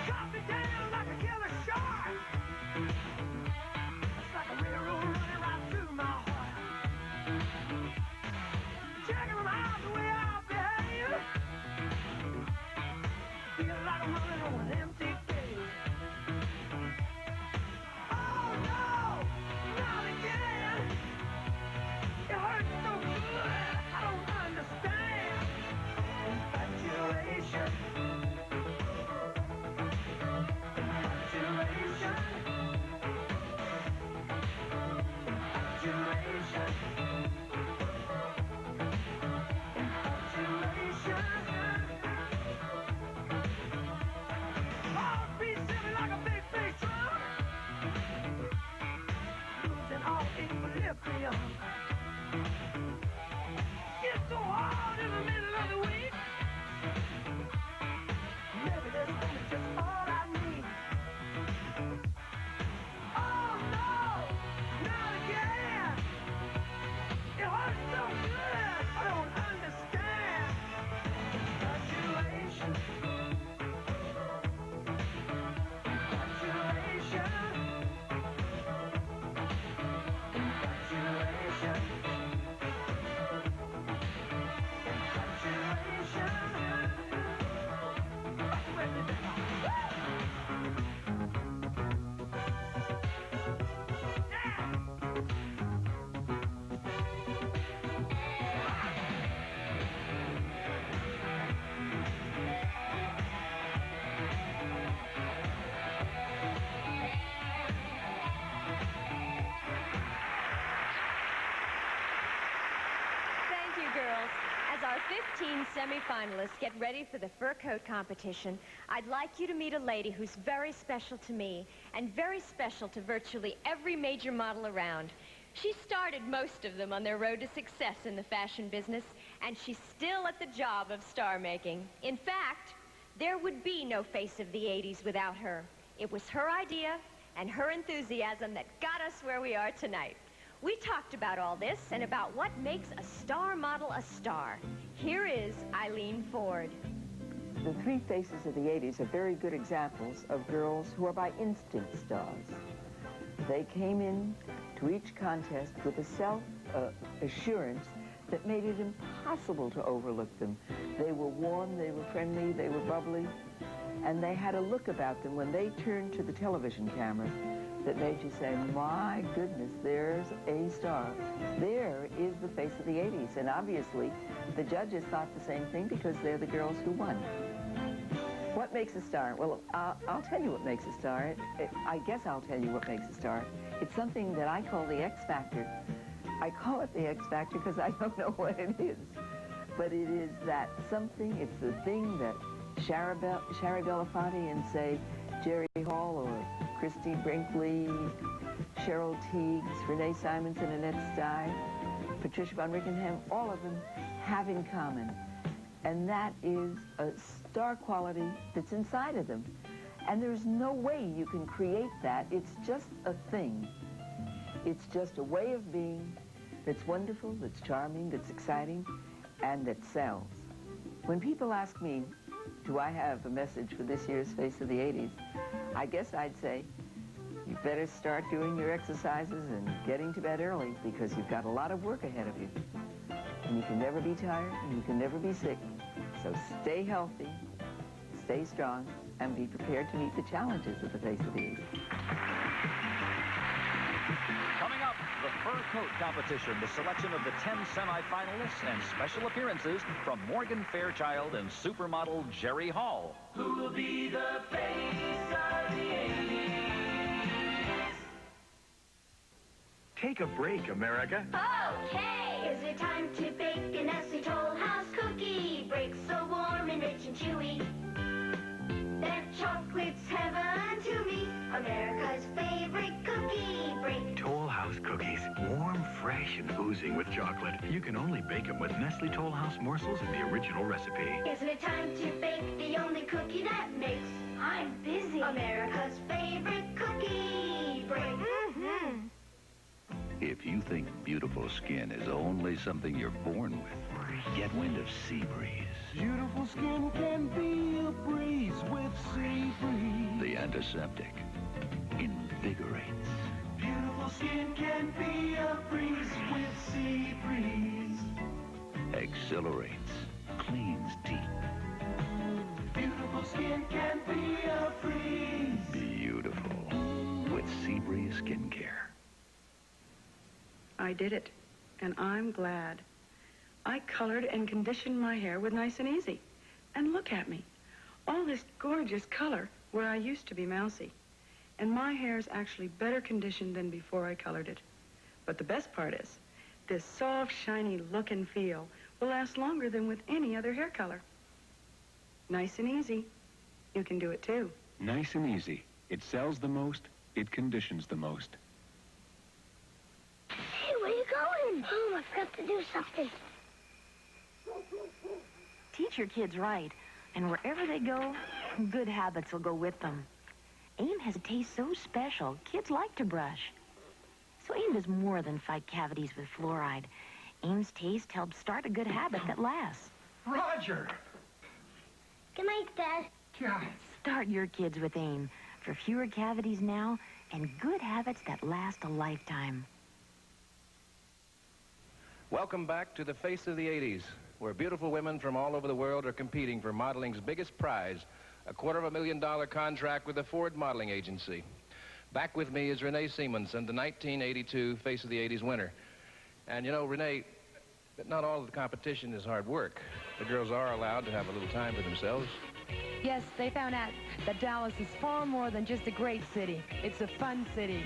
Got me down like a killer shark. 18 semifinalists get ready for the fur coat competition, I'd like you to meet a lady who's very special to me and very special to virtually every major model around. She started most of them on their road to success in the fashion business, and she's still at the job of star making. In fact, there would be no face of the 80s without her. It was her idea and her enthusiasm that got us where we are tonight. We talked about all this and about what makes a star model a star. Here is Eileen Ford. The three faces of the 80s are very good examples of girls who are by instinct stars. They came in to each contest with a self-assurance that made it impossible to overlook them. They were warm, they were friendly, they were bubbly, and they had a look about them when they turned to the television camera that made you say, my goodness, there's a star. There is the face of the 80s. And obviously, the judges thought the same thing because they're the girls who won. What makes a star? Well, I'll tell you what makes a star. I guess I'll tell you what makes a star. It's something that I call the X Factor. I call it the X Factor because I don't know what it is. But it is that something, it's the thing that Shari Belafonte and, say, Jerry Hall or Christy Brinkley, Cheryl Teagues, Renee Simonson, Annette Stye, Patricia von Rickenham, all of them have in common. And that is a star quality that's inside of them. And there's no way you can create that. It's just a thing. It's just a way of being that's wonderful, that's charming, that's exciting, and that sells. When people ask me, do I have a message for this year's Face of the 80s? I guess I'd say, you better start doing your exercises and getting to bed early because you've got a lot of work ahead of you. And you can never be tired, and you can never be sick. So stay healthy, stay strong, and be prepared to meet the challenges of the Face of the 80s. Coming up, the fur coat competition, the selection of the 10 semifinalists and special appearances from Morgan Fairchild and supermodel Jerry Hall. Who will be the face of the 80s? Take a break, America. Okay! Is it time to bake a Nestle Toll House cookie? Break so warm and rich and chewy. That chocolate's heaven to me. America's favorite cookie break. Toll House cookies. Warm, fresh, and oozing with chocolate. You can only bake them with Nestle Toll House morsels in the original recipe. Isn't it time to bake the only cookie that makes? I'm busy. America's favorite cookie break. Mm-hmm. If you think beautiful skin is only something you're born with, get wind of Sea Breeze. Beautiful skin can be a breeze with Sea Breeze. The antiseptic invigorates, Beautiful skin can be a breeze with Sea Breeze. exhilarates, cleans deep. Beautiful skin can be a breeze. Beautiful with Sea Breeze skincare. I did it, and I'm glad. I colored and conditioned my hair with Nice and Easy. And look at me. All this gorgeous color where I used to be mousy. And my hair's actually better conditioned than before I colored it. But the best part is, this soft, shiny look and feel will last longer than with any other hair color. Nice and Easy. You can do it too. Nice and Easy. It sells the most, it conditions the most. Hey, where are you going? Mom, I forgot to do something. Teach your kids right, and wherever they go, good habits will go with them. AIM has a taste so special, kids like to brush. So AIM does more than fight cavities with fluoride. AIM's taste helps start a good habit that lasts. Roger! Good night, Dad. God. Start your kids with AIM for fewer cavities now and good habits that last a lifetime. Welcome back to the Face of the 80s, where beautiful women from all over the world are competing for modeling's biggest prize, a $250,000 contract with the Ford Modeling Agency. Back with me is Renee Simonson, the 1982 Face of the 80s winner. And you know, Renee, not all of the competition is hard work. The girls are allowed to have a little time for themselves. Yes, they found out that Dallas is far more than just a great city. It's a fun city.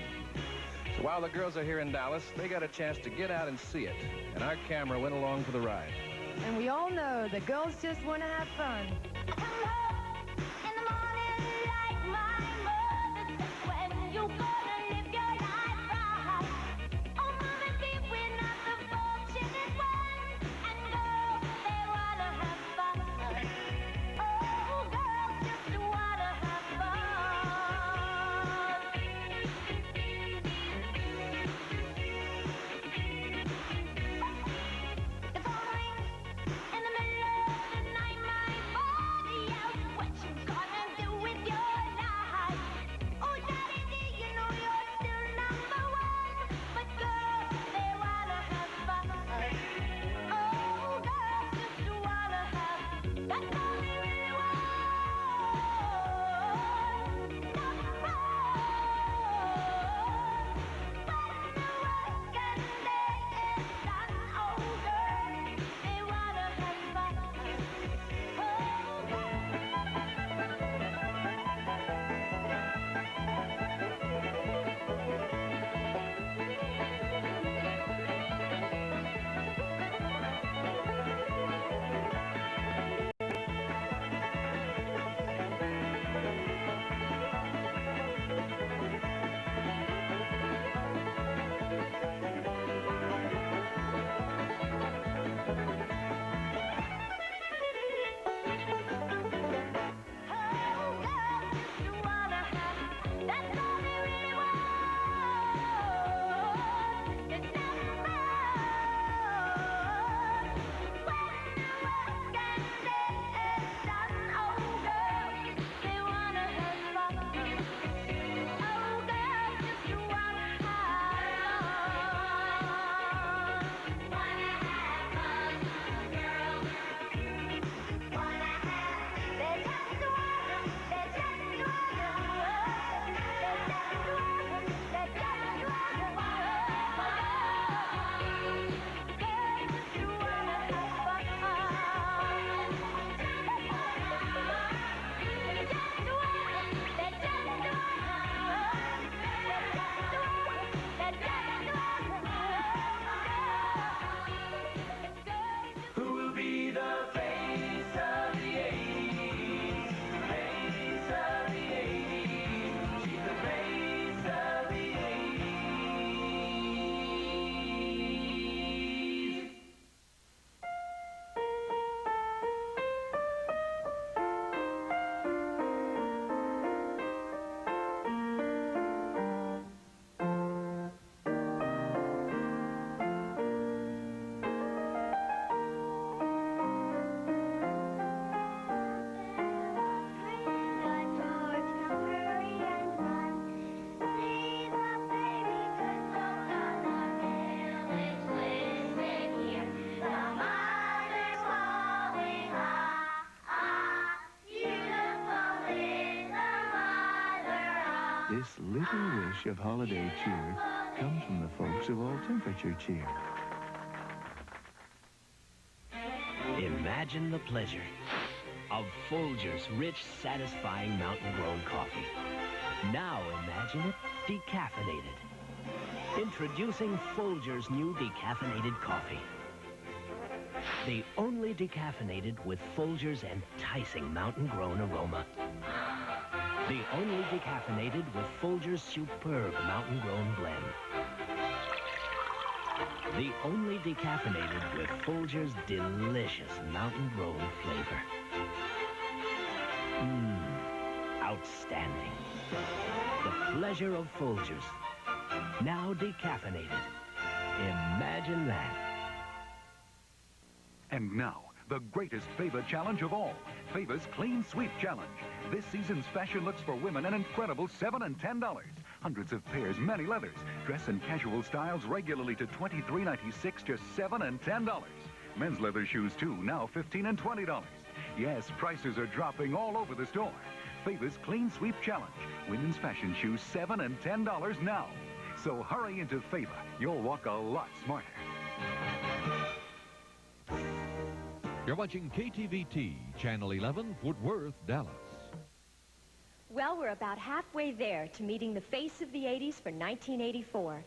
So while the girls are here in Dallas, they got a chance to get out and see it. And our camera went along for the ride. And we all know that girls just want to have fun. This little wish of holiday cheer comes from the folks of All Temperature Cheer. Imagine the pleasure of Folgers rich, satisfying mountain-grown coffee. Now imagine it decaffeinated. Introducing Folgers new decaffeinated coffee. The only decaffeinated with Folgers' enticing mountain-grown aroma. The only decaffeinated with Folgers' superb mountain-grown blend. The only decaffeinated with Folgers' delicious mountain-grown flavor. Outstanding. The pleasure of Folgers. Now decaffeinated. Imagine that. And now, the greatest Fava challenge of all, Fava's Clean Sweep Challenge. This season's fashion looks for women an incredible $7 and $10. Hundreds of pairs, many leathers, dress and casual styles regularly to $23.96, just $7 and $10. Men's leather shoes too, now $15 and $20. Yes, prices are dropping all over the store. Fava's Clean Sweep Challenge. Women's fashion shoes $7 and $10 now. So hurry into Fava. You'll walk a lot smarter. You're watching KTVT, Channel 11, Fort Worth, Dallas. Well, we're about halfway there to meeting the face of the 80s for 1984.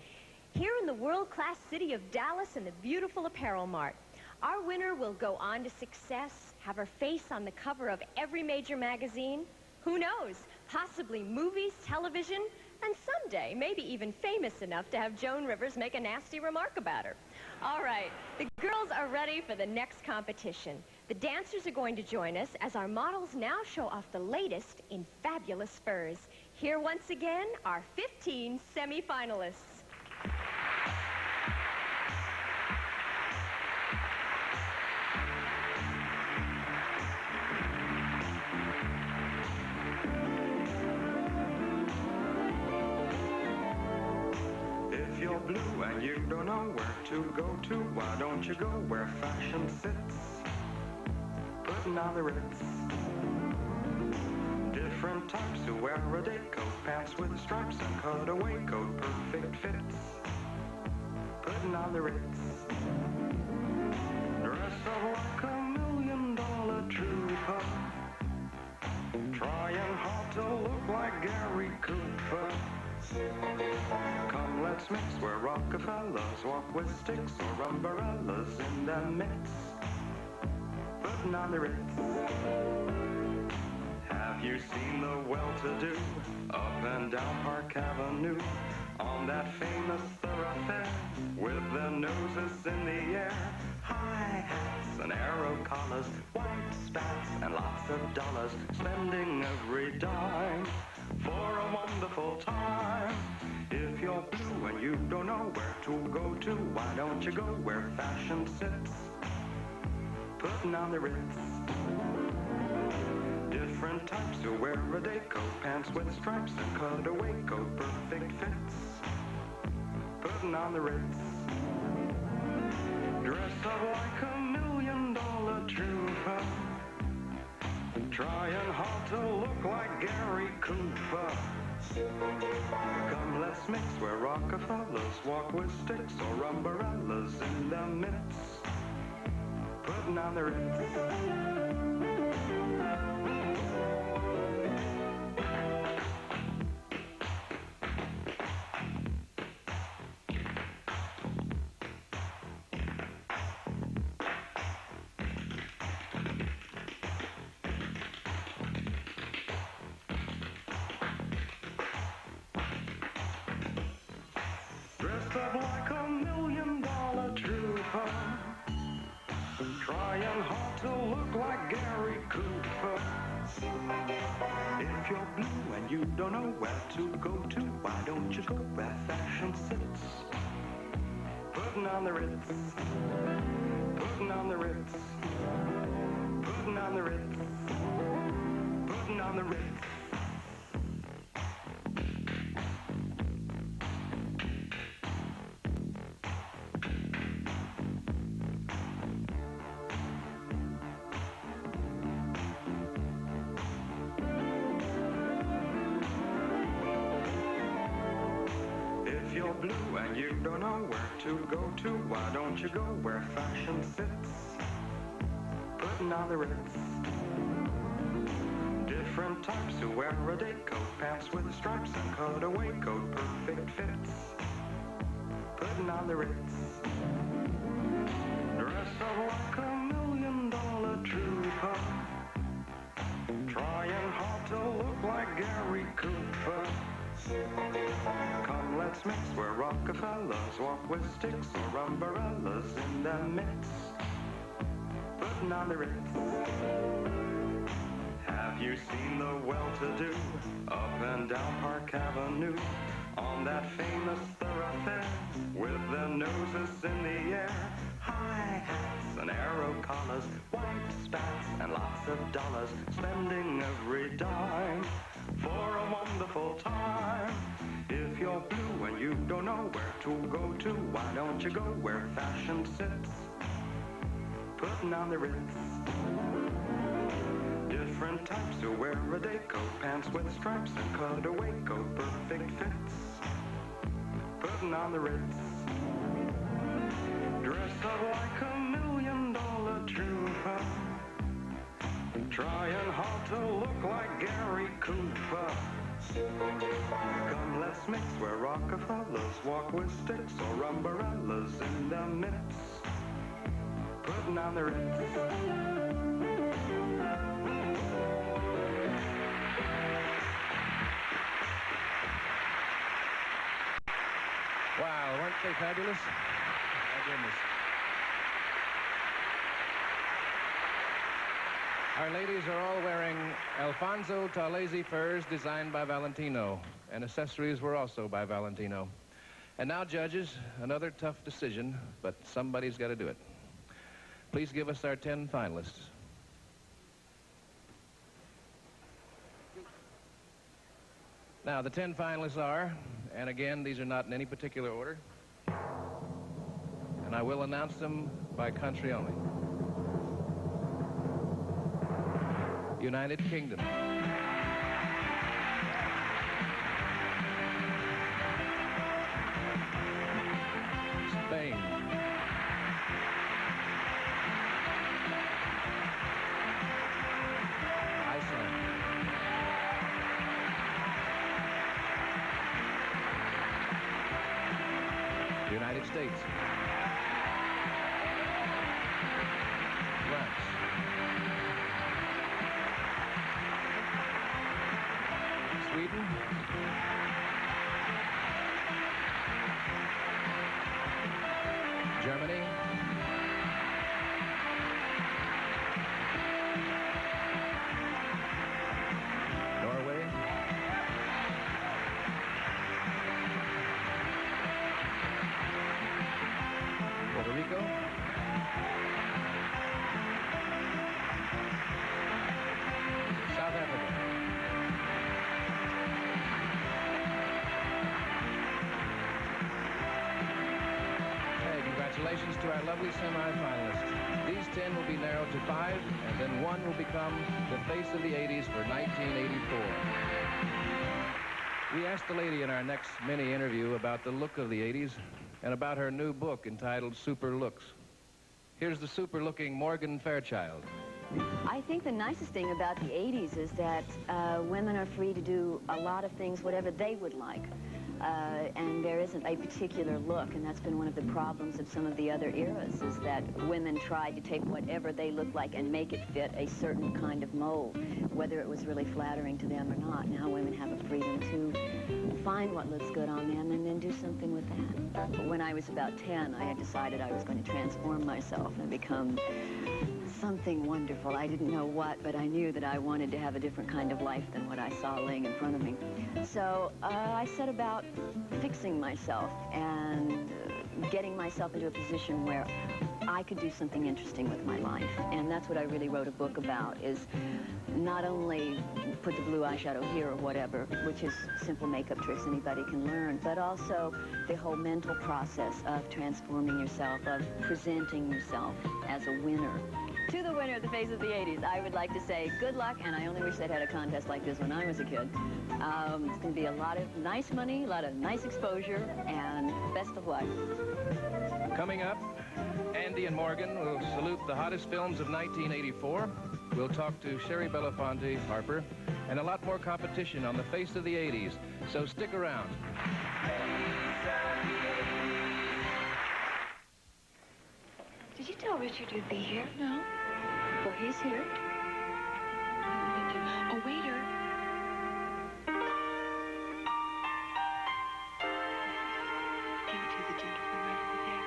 Here in the world-class city of Dallas in the beautiful Apparel Mart. Our winner will go on to success, have her face on the cover of every major magazine. Who knows? Possibly movies, television, and someday maybe even famous enough to have Joan Rivers make a nasty remark about her. All right, the girls are ready for the next competition. The dancers are going to join us as our models now show off the latest in fabulous furs. Here once again are 15 semi-finalists. If you're blue and you don't know where to go to, why don't you go where fashion sits? Putting on the Ritz. Different types who wear a day coat, pants with stripes and cutaway coat, perfect fits. Putting on the Ritz. Dressed up like $1 million trooper, trying hard to look like Gary Cooper. Come, let's mix where Rockefellers walk with sticks or umbrellas in their mix. Putting on the Ritz. Have you seen the well-to-do up and down Park Avenue on that famous thoroughfare with their noses in the air? High hats and arrow collars, white spats and lots of dollars, spending every dime for a wonderful time. If you're blue and you don't know where to go to, why don't you go where fashion sits? Putting on the Ritz. Different types who wear a day coat, pants with stripes and cutaway coat, perfect fits. Putting on the Ritz. Dressed up like $1 million trooper, trying hard to look like Gary Cooper. Come, let's mix where Rockefellers walk with sticks or umbrellas in their midst. Putting on the Ritz. Dressed up like $1 million trooper, trying hard to look like Gary Cooper. If you're blue and you don't know where to go to, why don't you go where fashion sits? Putting on the Ritz. Putting on the Ritz. Putting on the Ritz. Putting on the Ritz. If you're blue and you don't know where to go to, why don't you go where fashion sits? Putting on the Ritz. Different types who wear a day coat, pants with stripes and cutaway coat, perfect fits. Putting on the Ritz. Dressed up like $1 million trooper, trying hard to look like Gary Cooper. Come, let's mix where Rockefellers walk with sticks or umbrellas in their midst. Putting on the Ritz. Have you seen the well-to-do up and down Park Avenue on that famous thoroughfare with their noses in the air? High hats and arrow collars, white spats and lots of dollars, spending every dime for a wonderful time. If you're blue and you don't know where to go to, why don't you go where fashion sits? Putting on the Ritz. Different types who wear a day coat, pants with stripes and cutaway coat, perfect fits. Putting on the Ritz. Dressed up like $1 million trooper, trying hard to look like Gary Cooper. Come, let's mix where Rockefellers walk with sticks or umbrellas in their midst. putting on the Ritz. Wow, weren't they fabulous? My goodness. Our ladies are all wearing Alfonso Talesi furs designed by Valentino, and accessories were also by Valentino. And now, judges, another tough decision, but somebody's got to do it. Please give us our 10 finalists. Now, the 10 finalists are, and again, these are not in any particular order, and I will announce them by country only. United Kingdom. Spain. Iceland. United States. France. Sweden. Germany. Norway. Puerto Rico. South Africa. Congratulations to our lovely semi-finalists. These 10 will be narrowed to 5, and then one will become the face of the 80s for 1984. We asked the lady in our next mini interview about the look of the 80s and about her new book entitled Super Looks. Here's the super-looking Morgan Fairchild. I think the nicest thing about the 80s is that women are free to do a lot of things, whatever they would like. And there isn't a particular look, and that's been one of the problems of some of the other eras, is that women tried to take whatever they looked like and make it fit a certain kind of mold, whether it was really flattering to them or not. Now women have a freedom to find what looks good on them and then do something with that. But when I was about 10, I had decided I was going to transform myself and become something wonderful. I didn't know what, but I knew that I wanted to have a different kind of life than what I saw laying in front of me. So I set about fixing myself and getting myself into a position where I could do something interesting with my life. And that's what I really wrote a book about, is not only put the blue eyeshadow here or whatever, which is simple makeup tricks anybody can learn, but also the whole mental process of transforming yourself, of presenting yourself as a winner. To the winner of the Face of the 80s, I would like to say good luck, and I only wish they'd had a contest like this when I was a kid. It's going to be a lot of nice money, a lot of nice exposure, and best of luck. Coming up, Andy and Morgan will salute the hottest films of 1984. We'll talk to Sherry Belafonte, Harper, and a lot more competition on the Face of the 80s. So stick around. Did you tell Richard you'd be here? No. Well, he's here. Oh, waiter. Give it to the gentleman right over there.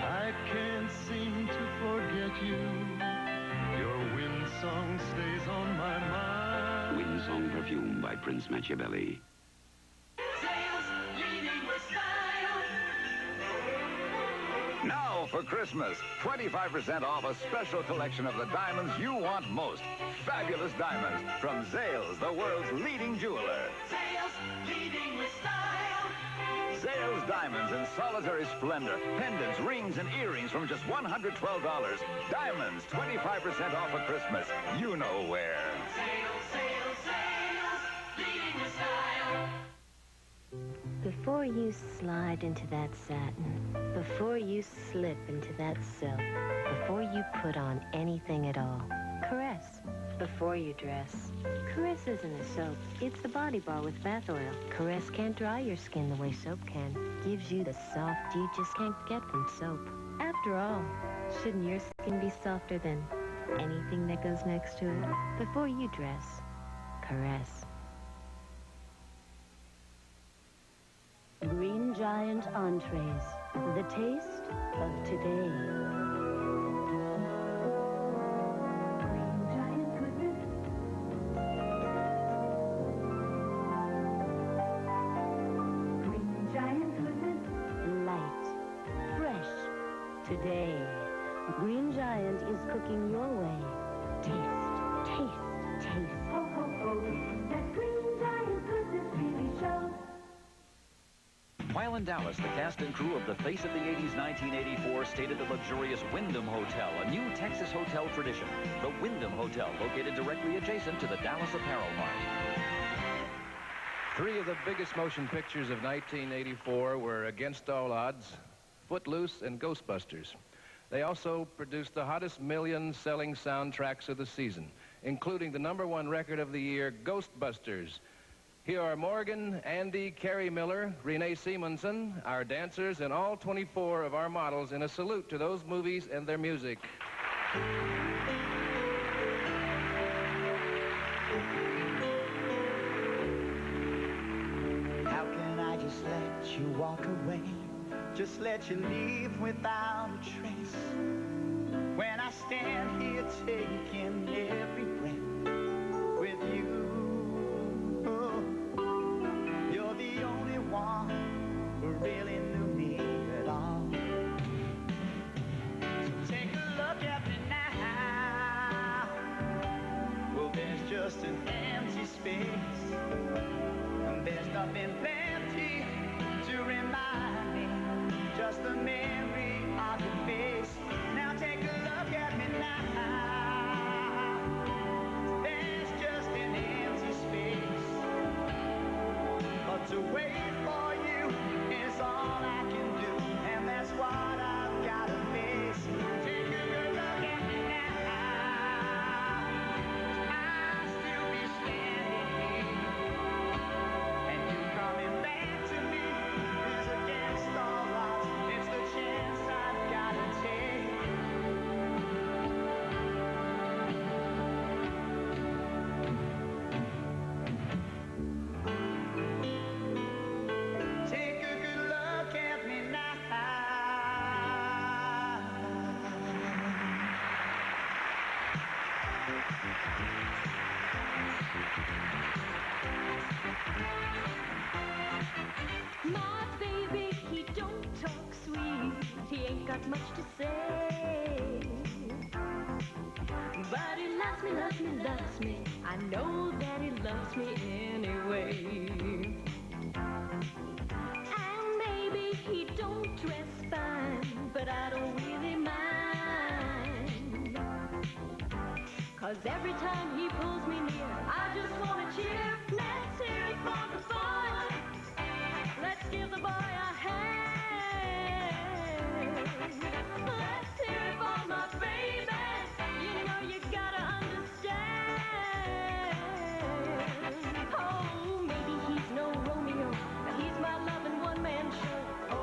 I can't seem to forget you. Your wind song stays on my mind. Windsong Perfume by Prince Machiavelli. Now for Christmas, 25% off a special collection of the diamonds you want most. Fabulous diamonds from Zales, the world's leading jeweler. Zales, leading with style. Zales diamonds in solitary splendor. Pendants, rings, and earrings from just $112. Diamonds, 25% off for Christmas. You know where. Zales, leading with style. Before you slide into that satin, before you slip into that silk, before you put on anything at all, caress. before you dress. Caress isn't a soap. It's the body bar with bath oil. Caress can't dry your skin the way soap can. Gives you the soft you just can't get from soap. After all, shouldn't your skin be softer than anything that goes next to it? Before you dress, Caress. Green Giant entrees. The taste of today. Today, Green Giant is cooking your way. Taste, taste, taste. Ho, ho, ho. That Green Giant goodness really shows. While in Dallas, the cast and crew of The Face of the 80s 1984 stayed at the luxurious Wyndham Hotel, a new Texas hotel tradition. The Wyndham Hotel, located directly adjacent to the Dallas Apparel Mart. Three of the biggest motion pictures of 1984 were Against All Odds, Footloose, and Ghostbusters. They also produced the hottest million-selling soundtracks of the season, including the #1 record of the year, Ghostbusters. Here are Morgan, Andy, Carrie Miller, Renee Simonson, our dancers, and all 24 of our models in a salute to those movies and their music. How can I just let you walk away? Just let you leave without a trace. When I stand here taking every breath with you, you're the only one who really knew me at all. So take a look at me now. Well, there's just an empty space, and there's nothing left here to remind me. Just the memory of your face. Now take a look at me now. There's just an empty space. But to wait for you is all I can do, and that's what I've got to face. Take a good look at me now. I'll still be standing here, and you coming back to me is against all odds. It's the chance I've got to take. Take a good look at me now. My baby, he don't talk sweet. He ain't got much to say. But he loves me, loves me, loves me. I know that he loves me anyway. And maybe he don't dress fine, but I don't really mind. 'Cause every time he pulls me near, I just wanna cheer. Let's hear it for the boys. Let's give the boy a hand. Let's hear it for my baby. You know you gotta understand. Oh, maybe he's no Romeo, but he's my loving one-man show. Oh,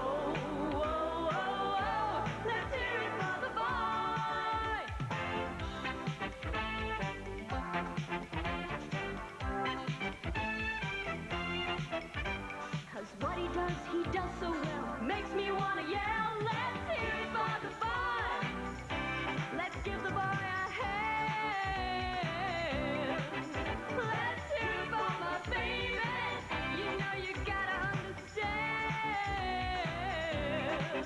oh, oh, oh. Let's hear it for the boy. 'Cause what he does so well. Makes me wanna yell. Let's hear it for the boy. Let's give the boy a hand. Let's hear it for my baby. You know you gotta understand.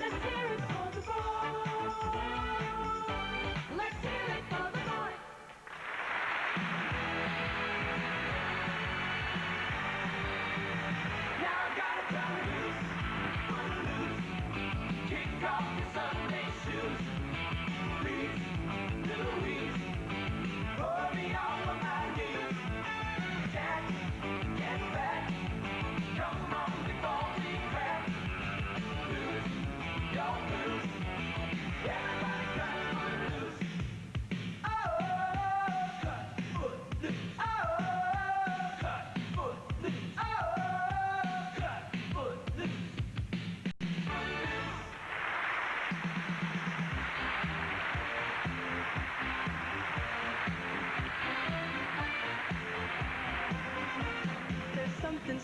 Let's hear it for the boy. Let's hear it for the boy. Now I gotta turn loose, kick off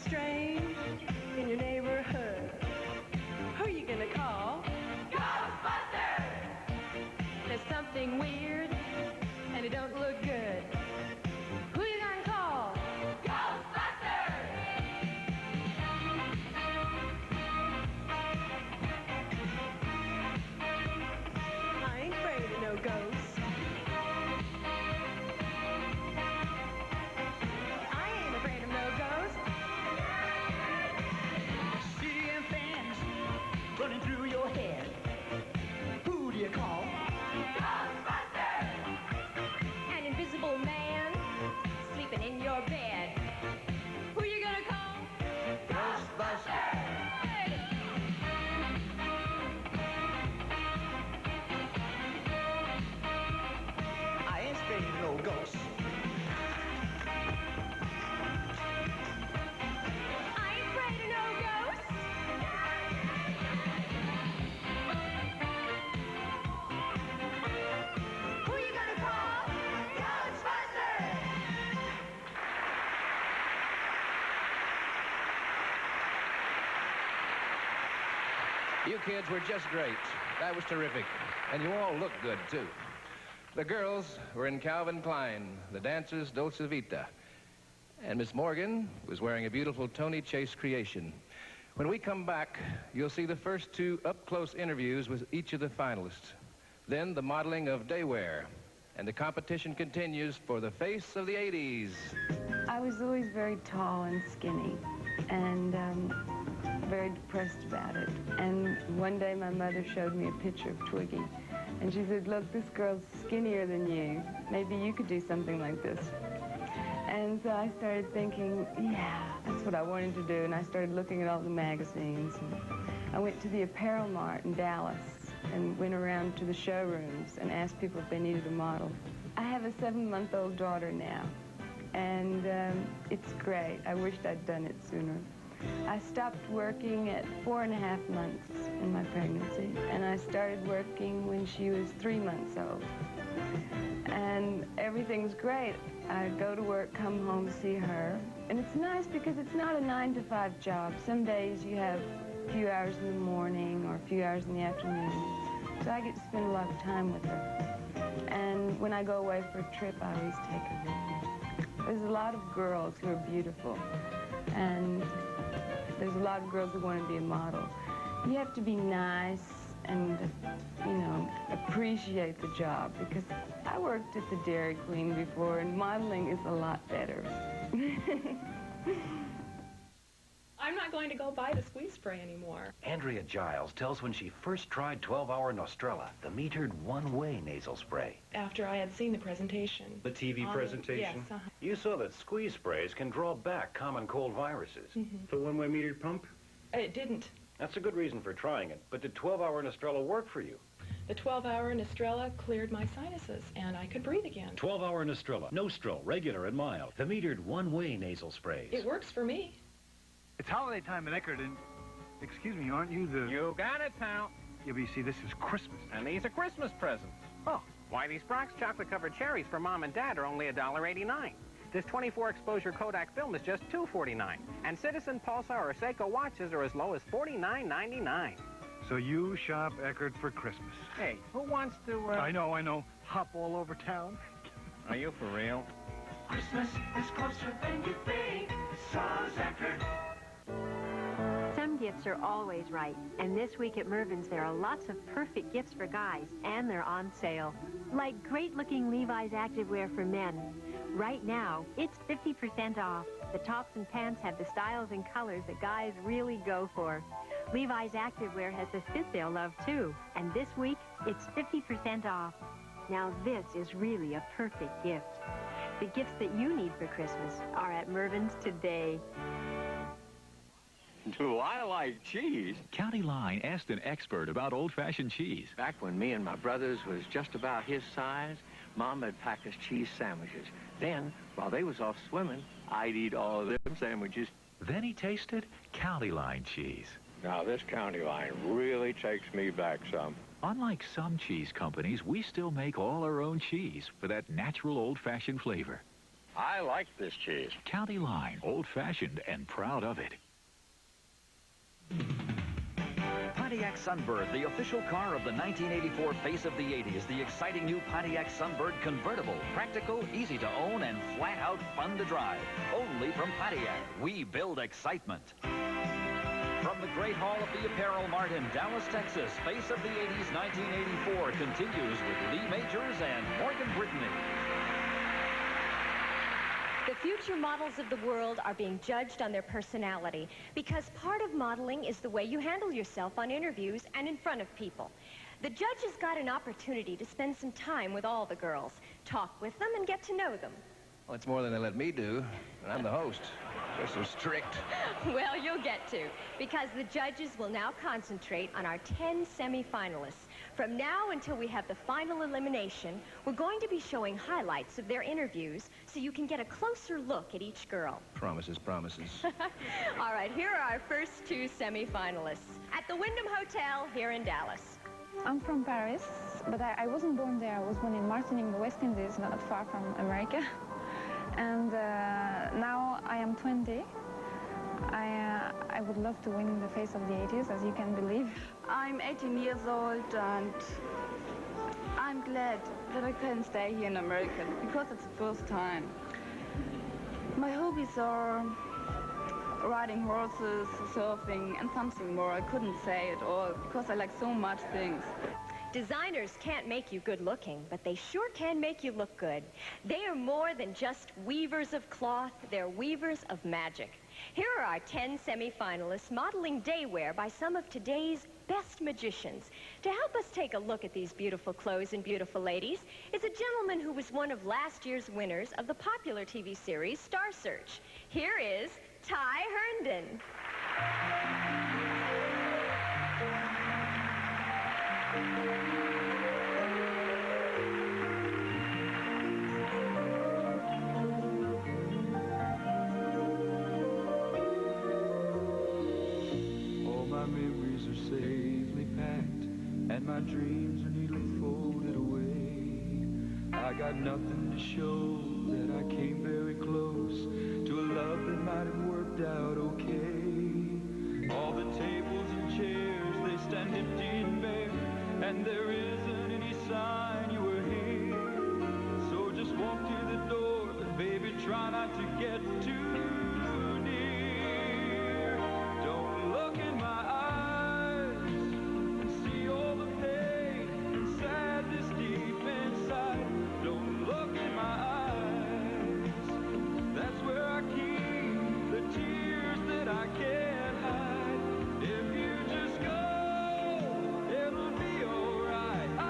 strange in your neighborhood. Who are you gonna call? Ghostbusters! There's something weird, and it don't look good. Who you gonna call? Ghostbusters! I ain't afraid of no ghosts. I ain't afraid of no ghosts. Seeing things running through your head. Who do you call? Ghostbusters! An invisible man sleeping in your bed. Who you gonna call? Ghostbusters! I ain't scared of no ghosts. I ain't afraid of no ghosts. Who you gonna call? Ghostbusters! You kids were just great. That was terrific. And you all look good, too. The girls were in Calvin Klein, the dancers Dolce Vita. And Miss Morgan was wearing a beautiful Tony Chase creation. When we come back, you'll see the first two up-close interviews with each of the finalists. Then the modeling of daywear. And the competition continues for the face of the 80s. I was always very tall and skinny and very depressed about it. And one day my mother showed me a picture of Twiggy. And she said, look, this girl's skinnier than you. Maybe you could do something like this. And so I started thinking, yeah, that's what I wanted to do. And I started looking at all the magazines. And I went to the Apparel Mart in Dallas and went around to the showrooms and asked people if they needed a model. I have a 7-month-old daughter now. And it's great. I wished I'd done it sooner. I stopped working at 4.5 months in my pregnancy, and I started working when she was 3 months old. And everything's great. I go to work, come home, see her. And it's nice because it's not a 9-to-5 job. Some days you have a few hours in the morning or a few hours in the afternoon. So I get to spend a lot of time with her. And when I go away for a trip, I always take her with me. There's a lot of girls who are beautiful, and there's a lot of girls who want to be a model. You have to be nice and, you know, appreciate the job, because I worked at the Dairy Queen before, and modeling is a lot better. I'm not going to go buy the squeeze spray anymore. Andrea Giles tells when she first tried 12-hour Nostrella, the metered one-way nasal spray. After I had seen the presentation. The TV presentation? Yes. You saw that squeeze sprays can draw back common cold viruses. Mhm. The one-way metered pump? It didn't. That's a good reason for trying it. But did 12-hour Nostrella work for you? The 12-hour Nostrella cleared my sinuses, and I could breathe again. 12-hour Nostrella. Nostril, regular and mild. The metered one-way nasal sprays. It works for me. It's holiday time in Eckerd, and, excuse me, aren't you the... You got it, pal. Yeah, but you see, this is Christmas. And these are Christmas presents. Oh. Why, these Brock's chocolate-covered cherries for Mom and Dad are only $1.89. This 24-exposure Kodak film is just $2.49. And Citizen, Pulsar, or Seiko watches are as low as $49.99. So you shop Eckerd for Christmas. Hey, who wants to, I know. Hop all over town. Are you for real? Christmas is closer than you think. So's Eckerd. Some gifts are always right, and this week at Mervyn's there are lots of perfect gifts for guys, and they're on sale. Like great-looking Levi's activewear for men. Right now, it's 50% off. The tops and pants have the styles and colors that guys really go for. Levi's activewear has the fit they'll love, too. And this week, it's 50% off. Now this is really a perfect gift. The gifts that you need for Christmas are at Mervyn's today. Do I like cheese? County Line asked an expert about old-fashioned cheese. Back when me and my brothers was just about his size, Mom would pack us cheese sandwiches. Then, while they was off swimming, I'd eat all of them sandwiches. Then he tasted County Line cheese. Now, this County Line really takes me back some. Unlike some cheese companies, we still make all our own cheese for that natural old-fashioned flavor. I like this cheese. County Line, old-fashioned and proud of it. Pontiac Sunbird, the official car of the 1984 face of the 80s. The exciting new Pontiac Sunbird convertible. Practical, easy to own, and flat-out fun to drive. Only from Pontiac. We build excitement. From the Great Hall of the Apparel Mart in Dallas, Texas, face of the 80s 1984 continues with Lee Majors and Morgan Brittany. The future models of the world are being judged on their personality because part of modeling is the way you handle yourself on interviews and in front of people. The judges got an opportunity to spend some time with all the girls, talk with them, and get to know them. Well, it's more than they let me do, and I'm the host. They're so strict. Well, you'll get to, because the judges will now concentrate on our 10 semi-finalists. From now until we have the final elimination, we're going to be showing highlights of their interviews so you can get a closer look at each girl. Promises, promises. All right, here are our first 2 semi-finalists at the Wyndham Hotel here in Dallas. I'm from Paris, but I wasn't born there. I was born in Martinique, in the West Indies, not far from America. And now I am 20. I would love to win the face of the 80s, as you can believe. I'm 18 years old, and I'm glad that I can stay here in America because it's the first time. My hobbies are riding horses, surfing, and something more. I couldn't say it all because I like so much things. Designers can't make you good looking, but they sure can make you look good. They are more than just weavers of cloth, they're weavers of magic. Here are our 10 semi-finalists modeling daywear by some of today's best magicians. To help us take a look at these beautiful clothes and beautiful ladies is a gentleman who was one of last year's winners of the popular TV series Star Search. Here is Ty Herndon. All my memories are safely packed, and my dreams are neatly folded away. I got nothing to show that I came very close to a love that might have worked out okay. All the tables and chairs, they stand empty and bare, and there isn't any sign you were here. So just walk to the door, but baby, try not to get too near. Don't look in my eyes and see all the pain and sadness deep inside. Don't look in my eyes, that's where I keep the tears that I can't hide. If you just go, it'll be alright. I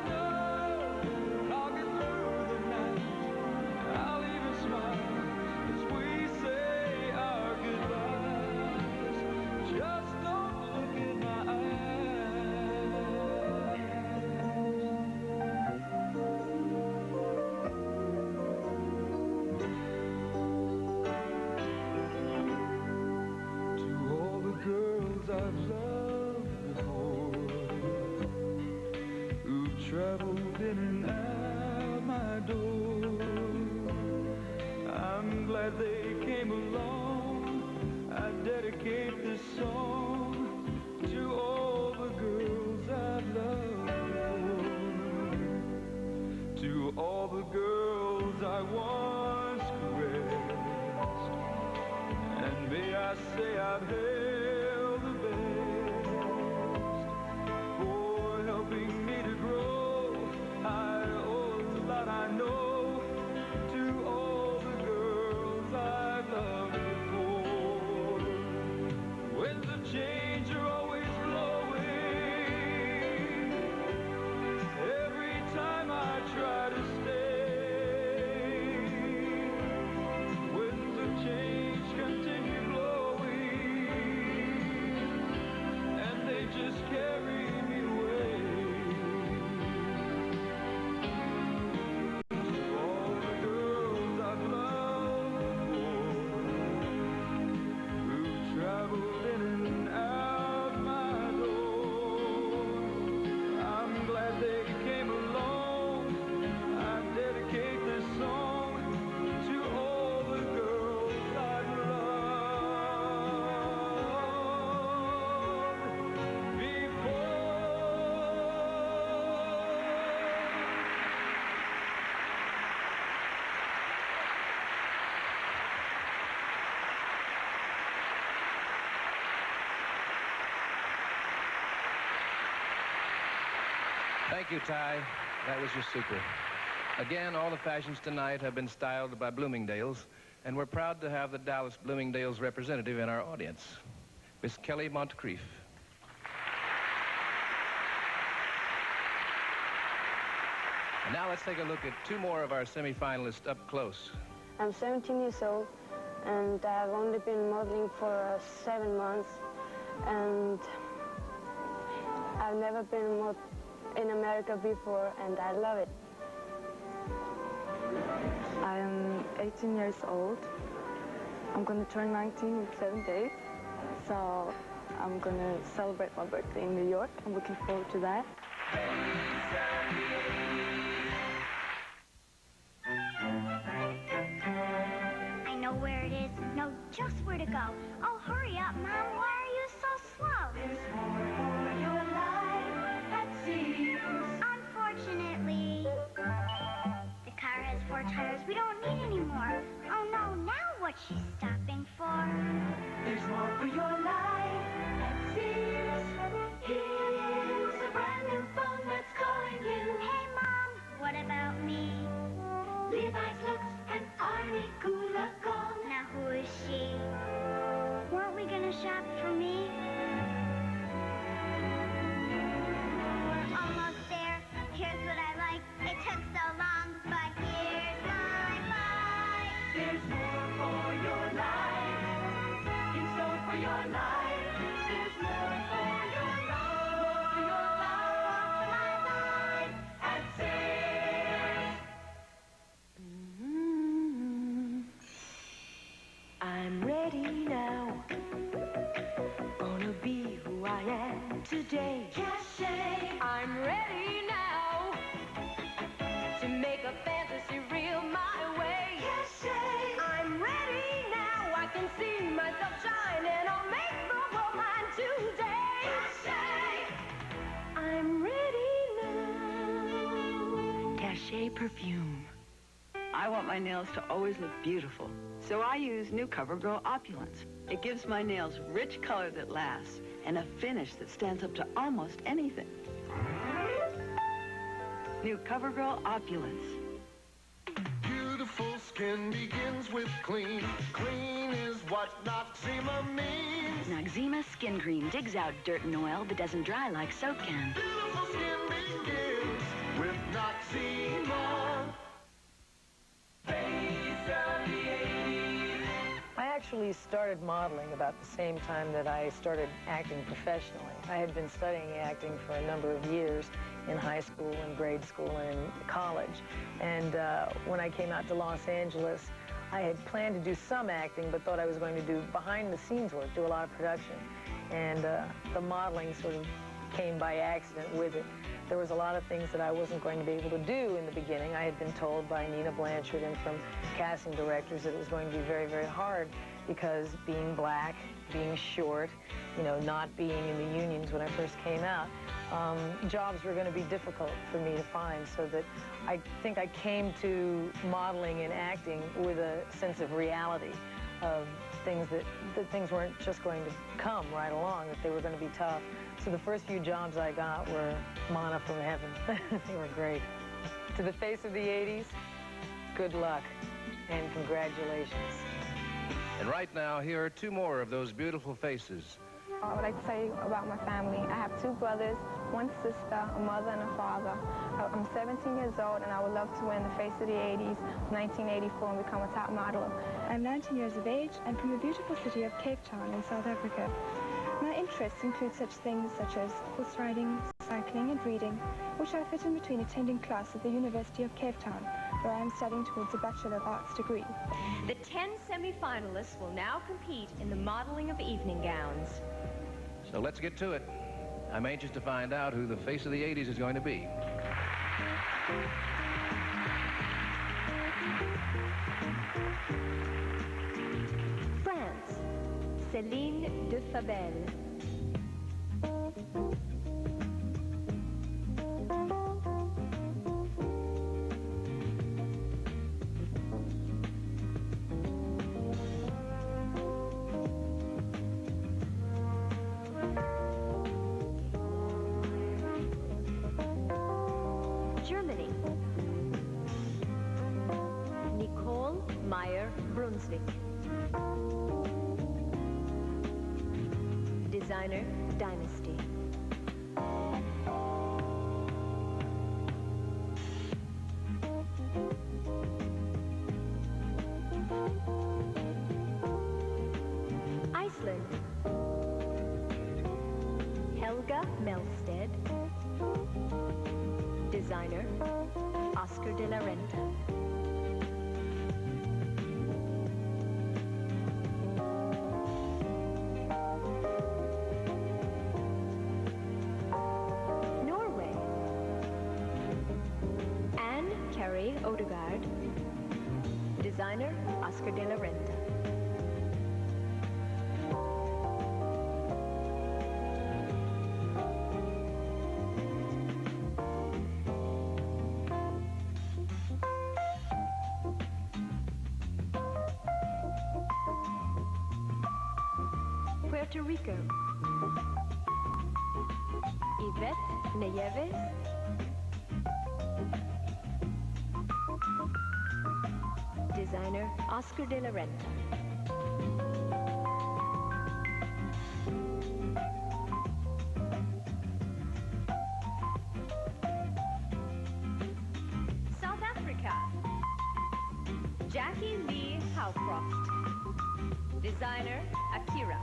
know I'll get through the night. I'll even smile as we say our goodbyes. Just don't look in my To all the girls I've loved before, who've traveled in and out my door, I'm glad they came along. I dedicate this song to all the girls I've loved before, to all the girls I once caressed, and may I say I've held the best for helping me to grow. I owe a lot, I know, to all the girls I've loved before. When's the Thank you, Ty. That was just super. Again, all the fashions tonight have been styled by Bloomingdale's, and we're proud to have the Dallas Bloomingdale's representative in our audience, Miss Kelly Montecrief. And now let's take a look at two more of our semifinalists up close. I'm 17 years old, and I've only been modeling for 7 months, and I've never been in America before, and I love it. I am 18 years old. I'm going to turn 19 in 7 days, so I'm going to celebrate my birthday in New York. I'm looking forward to that. I know where it is, know just where to go. Oh, hurry up, Mom. Why are you so slow? There's more for your life at sea. Unfortunately, the car has 4 tires we don't need anymore. Oh, no, now what's she stopping for? There's more for your life at Sears. Here's a brand new phone that's calling you. Hey, Mom, what about me? Levi's looks and Arnie Gulagong. Now who is she? Weren't we gonna shop for me? We're almost there. Here's what I like. It took so long, but here's my bike. There's more for your life. In store for your life. There's more for your life. More for your life. My life at Sears. I'm ready now. Gonna be who I am today. Cachet. I'm ready now to make a fantasy real my way. Cachet. I'm ready now. I can see myself shine and I'll make the world mine today. Cachet. I'm ready now. Cachet perfume. I want my nails to always look beautiful, so I use new CoverGirl Opulence. It gives my nails rich color that lasts and a finish that stands up to almost anything. New CoverGirl Opulence. Beautiful skin begins with clean. Clean is what Noxzema means. Noxzema Skin Cream digs out dirt and oil but doesn't dry like soap can. Beautiful skin begins with Noxzema. I actually started modeling about the same time that I started acting professionally. I had been studying acting for a number of years in high school and grade school and in college. And when I came out to Los Angeles, I had planned to do some acting, but thought I was going to do behind-the-scenes work, do a lot of production. And the modeling sort of came by accident with it. There was a lot of things that I wasn't going to be able to do in the beginning. I had been told by Nina Blanchard and from casting directors that it was going to be very, very hard because being black, being short, you know, not being in the unions when I first came out, jobs were going to be difficult for me to find, so that I think I came to modeling and acting with a sense of reality of things that things weren't just going to come right along, that they were going to be tough. So the first few jobs I got were manna from heaven. They were great. To the face of the 80s, good luck and congratulations. And right now, here are two more of those beautiful faces. I would like to tell you about my family. I have 2 brothers, 1 sister, a mother, and a father. I'm 17 years old, and I would love to win the Face of the 80s, 1984, and become a top model. I'm 19 years of age and from the beautiful city of Cape Town in South Africa. My interests include such things such as horse riding, cycling, and reading, which I fit in between attending class at the University of Cape Town, where I am studying towards a Bachelor of Arts degree. The 10 semi-finalists will now compete in the modeling of evening gowns. So let's get to it. I'm anxious to find out who the face of the 80s is going to be. France, Céline de Fabel. Brunswick. Designer Dynasty. Iceland. Helga Melstead. Designer Oscar de la Renta. Norway. Anne Carey Odegaard. Designer Oscar de la Renta. Puerto Rico. Yvette Nieves. Designer Oscar de la Renta. South Africa. Jackie Lee Howcroft. Designer Akira.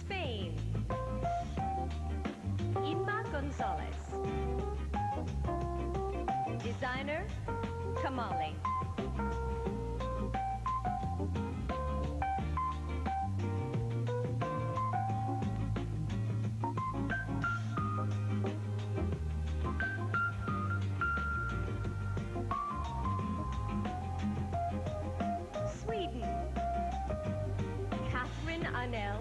Spain. Inma Gonzalez. Designer Kamali. Sweden. Catherine Arnell.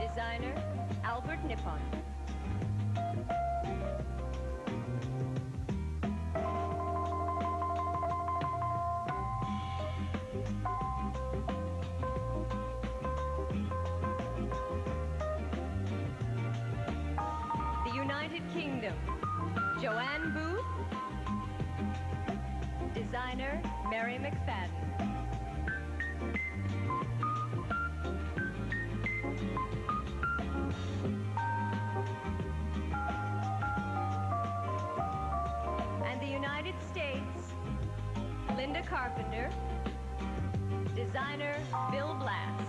Designer Albert Nippon. The United Kingdom. Joanne Booth. Designer Mary McFadden. And the United States, Linda Carpenter. Designer Bill Blass.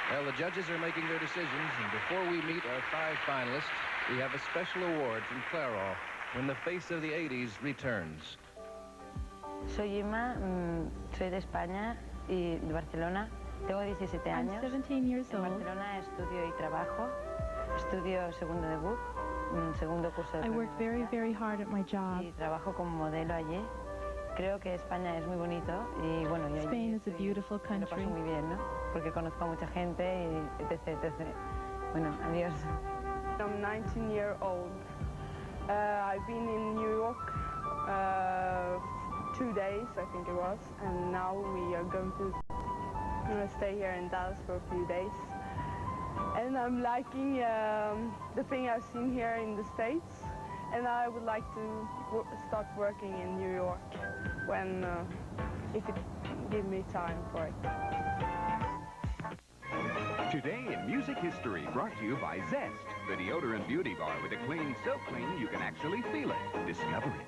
Well, the judges are making their decisions, and before we meet our 5 finalists, we have a special award from Clairol when the face of the 80s returns. Soy Irma, soy de España y de Barcelona. Tengo 17 I'm años. 17 years En old. Barcelona estudio y trabajo. Estudio segundo debut, segundo curso de I work very, very hard at my job. y trabajo como modelo allí. Creo que España es muy bonito y bueno, yo Spain is a beautiful lo paso country. muy bien, ¿no? Porque conozco a mucha gente y etc, etc. Bueno, adiós. I'm 19 years old. I've been in New York 2 days, I think it was, and now we are going to stay here in Dallas for a few days. And I'm liking the thing I've seen here in the States, and I would like to start working in New York when, if it give me time for it. Today in music history, brought to you by Zest, the deodorant beauty bar with a clean, so clean you can actually feel it. Discover it.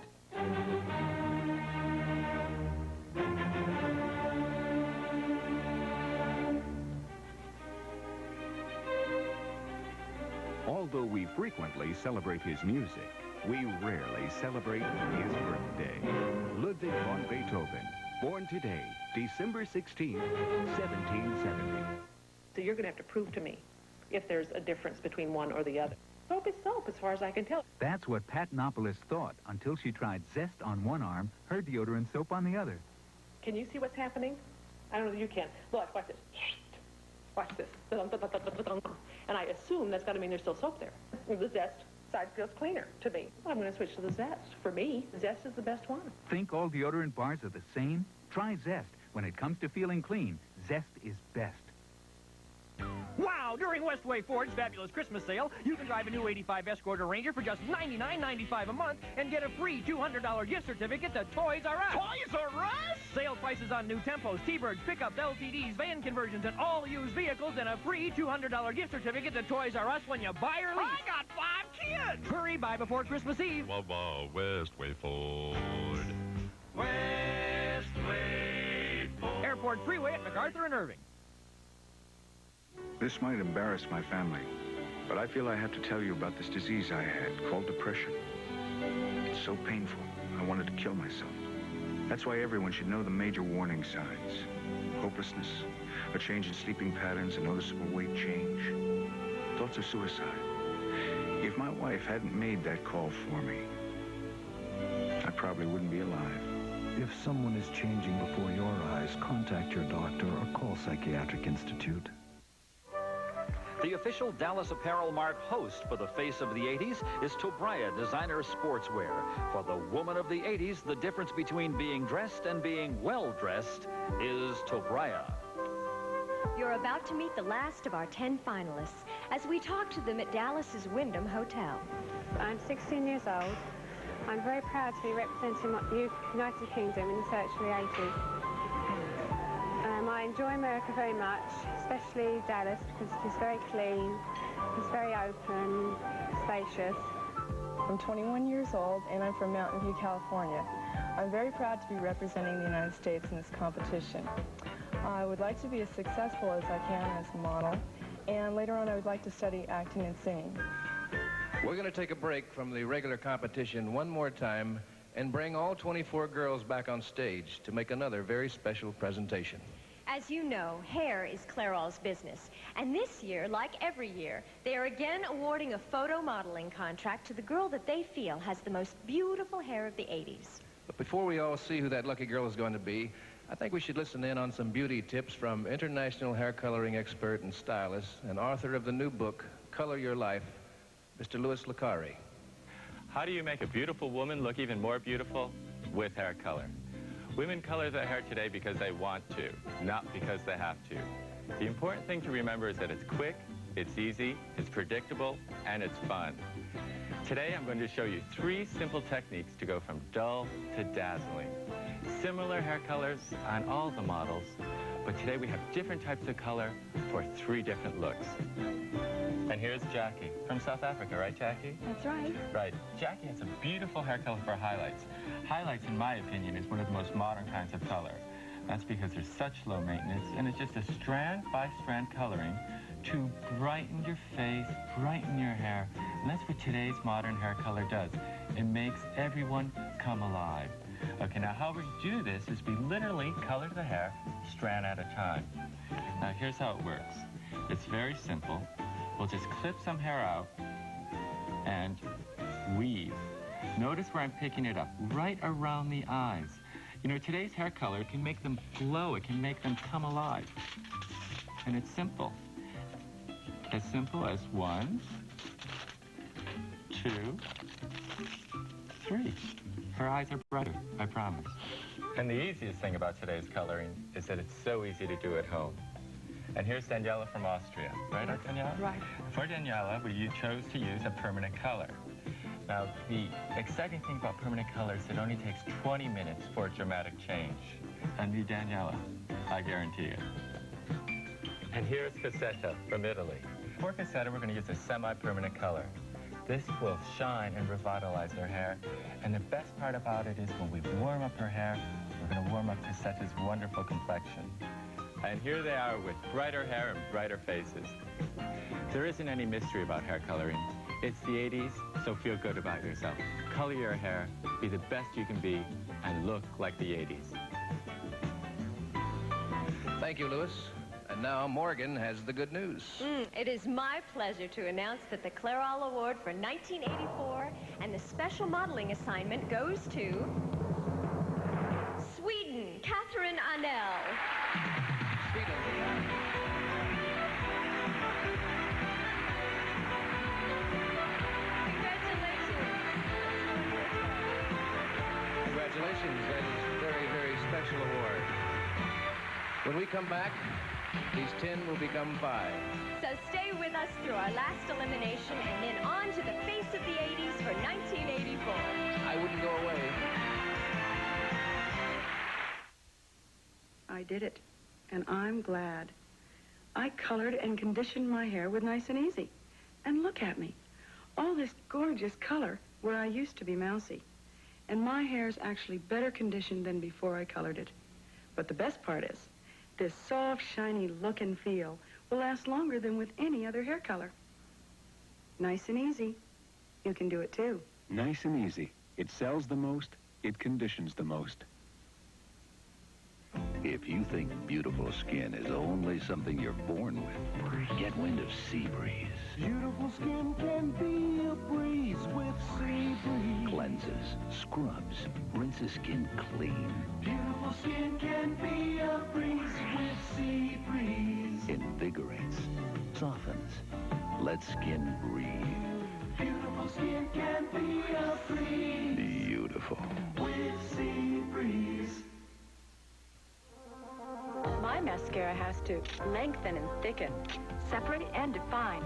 Although we frequently celebrate his music, we rarely celebrate his birthday. Ludwig von Beethoven, born today, December 16, 1770. So you're going to have to prove to me if there's a difference between one or the other. Soap is soap, as far as I can tell. That's what Pat Nopolis thought until she tried Zest on one arm, her deodorant soap on the other. Can you see what's happening? I don't know if you can. Look, watch this. Watch this. And I assume that's got to mean there's still soap there. The Zest side feels cleaner to me. I'm going to switch to the Zest. For me, Zest is the best one. Think all deodorant bars are the same? Try Zest. When it comes to feeling clean, Zest is best. Wow! During Westway Ford's fabulous Christmas sale, you can drive a new 85 Escort or Ranger for just $99.95 a month and get a free $200 gift certificate to Toys R Us. Toys R Us? Sale prices on new Tempos, T-Birds, pickups, LTDs, van conversions, and all used vehicles, and a free $200 gift certificate to Toys R Us when you buy or lease. I got 5 kids! Hurry, buy before Christmas Eve. Westway Ford. Westway Ford. Airport Freeway at MacArthur and Irving. This might embarrass my family, but I feel I have to tell you about this disease I had called depression. It's so painful, I wanted to kill myself. That's why everyone should know the major warning signs. Hopelessness, a change in sleeping patterns, a noticeable weight change, thoughts of suicide. If my wife hadn't made that call for me, I probably wouldn't be alive. If someone is changing before your eyes, contact your doctor or call Psychiatric Institute. The official Dallas Apparel Mart host for the face of the 80s is Tobraya Designer Sportswear. For the woman of the 80s, the difference between being dressed and being well-dressed is Tobraya. You're about to meet the last of our 10 finalists as we talk to them at Dallas's Wyndham Hotel. I'm 16 years old. I'm very proud to be representing the United Kingdom in the search for the 80s. I enjoy America very much, especially Dallas, because it's very clean, it's very open, spacious. I'm 21 years old and I'm from Mountain View, California. I'm very proud to be representing the United States in this competition. I would like to be as successful as I can as a model, and later on I would like to study acting and singing. We're going to take a break from the regular competition one more time and bring all 24 girls back on stage to make another very special presentation. As you know, hair is Clairol's business. And this year, like every year, they are again awarding a photo modeling contract to the girl that they feel has the most beautiful hair of the 80s. But before we all see who that lucky girl is going to be, I think we should listen in on some beauty tips from international hair coloring expert and stylist and author of the new book, Color Your Life, Mr. Louis Licari. How do you make a beautiful woman look even more beautiful? With hair color. Women color their hair today because they want to, not because they have to. The important thing to remember is that it's quick, it's easy, it's predictable, and it's fun. Today I'm going to show you 3 simple techniques to go from dull to dazzling. Similar hair colors on all the models, but today we have different types of color for 3 different looks. And here's Jackie from South Africa, right, Jackie? That's right. Right. Jackie has a beautiful hair color for highlights. Highlights, in my opinion, is one of the most modern kinds of color. That's because there's such low maintenance, and it's just a strand by strand coloring to brighten your face, brighten your hair. And that's what today's modern hair color does. It makes everyone come alive. Okay, now how we do this is we literally color the hair strand at a time. Now here's how it works. It's very simple. We'll just clip some hair out and weave. Notice where I'm picking it up, right around the eyes. You know, today's hair color can make them glow. It can make them come alive. And it's simple. As simple as 1, 2, 3. Her eyes are brighter, I promise. And the easiest thing about today's coloring is that it's so easy to do at home. And here's Daniela from Austria. Right, Daniela? Right. For Daniela, we chose to use a permanent color. Now, the exciting thing about permanent color is it only takes 20 minutes for a dramatic change. And you, Daniela, I guarantee it. And here's Cassetta from Italy. For Cassetta, we're going to use a semi-permanent color. This will shine and revitalize her hair. And the best part about it is when we warm up her hair, we're going to warm up Cassetta's wonderful complexion. And here they are with brighter hair and brighter faces. There isn't any mystery about hair coloring. It's the 80s, so feel good about yourself. Color your hair, be the best you can be, and look like the 80s. Thank you, Louis. And now Morgan has the good news. It is my pleasure to announce that the Clairol Award for 1984 and the special modeling assignment goes to Sweden, Catherine Arnell. Congratulations. That is a very, very special award. When we come back, these 10 will become 5. So stay with us through our last elimination and then on to the face of the 80s for 1984. I wouldn't go away. I did it, and I'm glad. I colored and conditioned my hair with Nice and Easy. And look at me. All this gorgeous color where I used to be mousy. And my hair's actually better conditioned than before I colored it. But the best part is, this soft, shiny look and feel will last longer than with any other hair color. Nice and Easy. You can do it too. Nice and Easy. It sells the most, it conditions the most. If you think beautiful skin is only something you're born with, get wind of Sea Breeze. Beautiful skin can be a breeze with Sea Breeze. Cleanses, scrubs, rinses skin clean. Beautiful skin can be a breeze with Sea Breeze. Invigorates, softens, lets skin breathe. Beautiful skin can be a breeze Beautiful. with Sea Breeze. My mascara has to lengthen and thicken, separate and define.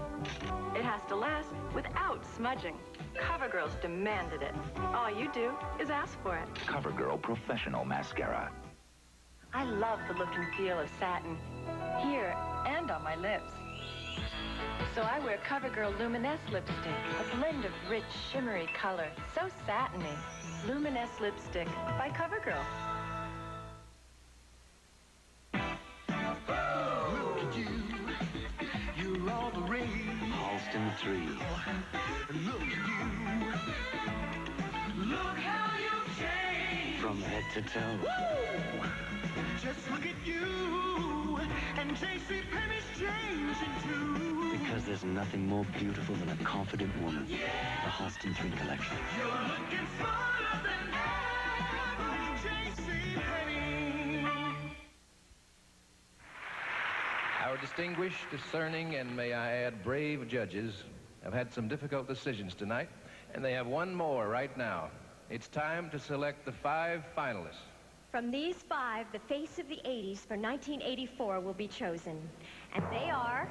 It has to last without smudging. CoverGirl's demanded it. All you do is ask for it. CoverGirl Professional Mascara. I love the look and feel of satin, here and on my lips. So I wear CoverGirl Luminous lipstick, a blend of rich, shimmery color, so satiny. Luminous lipstick by CoverGirl. You're all the rage. Halston 3. Look at you. Look how you've changed. From head to toe. Woo! Just look at you. And JCPenney's changing too. Because there's nothing more beautiful than a confident woman. Yeah. The Halston 3 collection. You're looking smarter than ever. JCPenney. Our distinguished, discerning, and may I add, brave judges have had some difficult decisions tonight, and they have one more right now. It's time to select the 5 finalists. From these 5, the face of the 80s for 1984 will be chosen. And they are...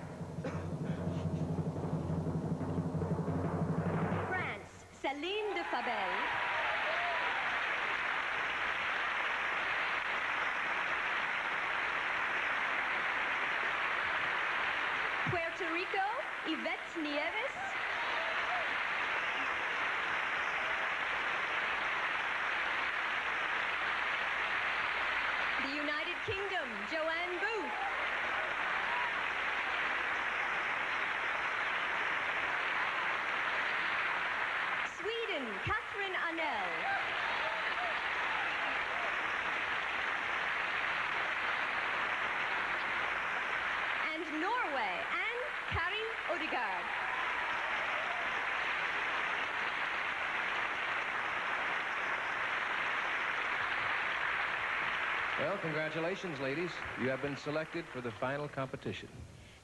France, Céline de Fabel. Puerto Rico, Yvette Nieves. The United Kingdom, Joanne Booth. Sweden, Catherine Arnell. And Norway, Kari Odegaard. Well, congratulations, ladies. You have been selected for the final competition.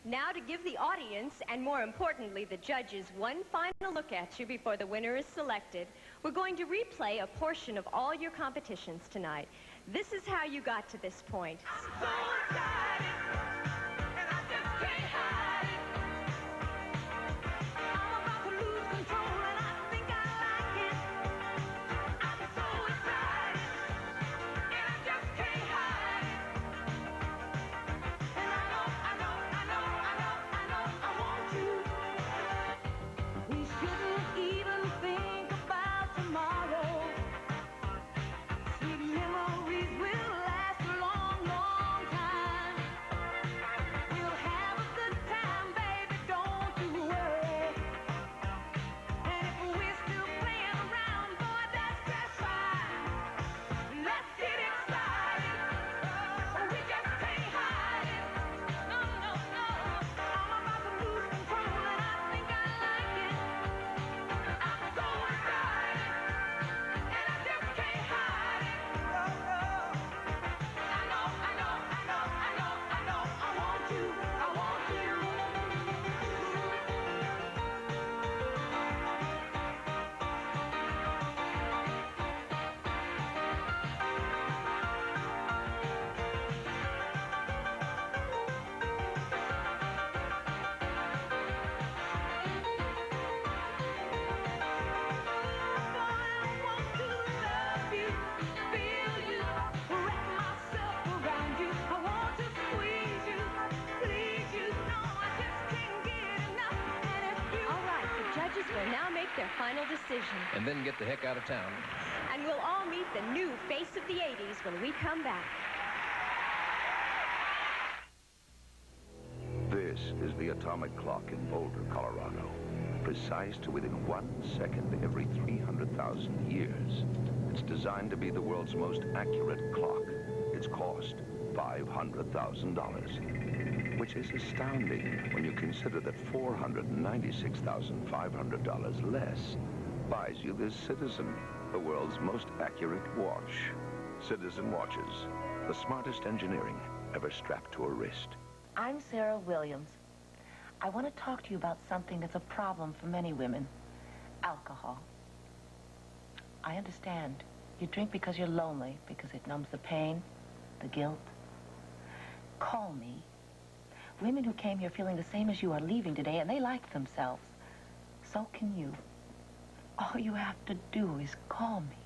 Now to give the audience, and more importantly, the judges, one final look at you before the winner is selected, we're going to replay a portion of all your competitions tonight. This is how you got to this point. I'm so excited, and I just can't hide it. I'm about to lose control, and I think I like it. I'm so excited, and I just can't hide it. And I want you. We shouldn't even think about tomorrow. Sweet memories will last a long, long time. final decision. And then get the heck out of town. And we'll all meet the new face of the 80s when we come back. This is the atomic clock in Boulder, Colorado. Precise to within 1 second every 300,000 years. It's designed to be the world's most accurate clock. Its cost, $500,000, which is astounding when you consider that $496,500 less buys you this Citizen, the world's most accurate watch. Citizen watches, the smartest engineering ever strapped to a wrist. I'm Sarah Williams. I want to talk to you about something that's a problem for many women. Alcohol. I understand. You drink because you're lonely, because it numbs the pain, the guilt. Call me. Women who came here feeling the same as you are leaving today, and they like themselves. So can you. All you have to do is call me.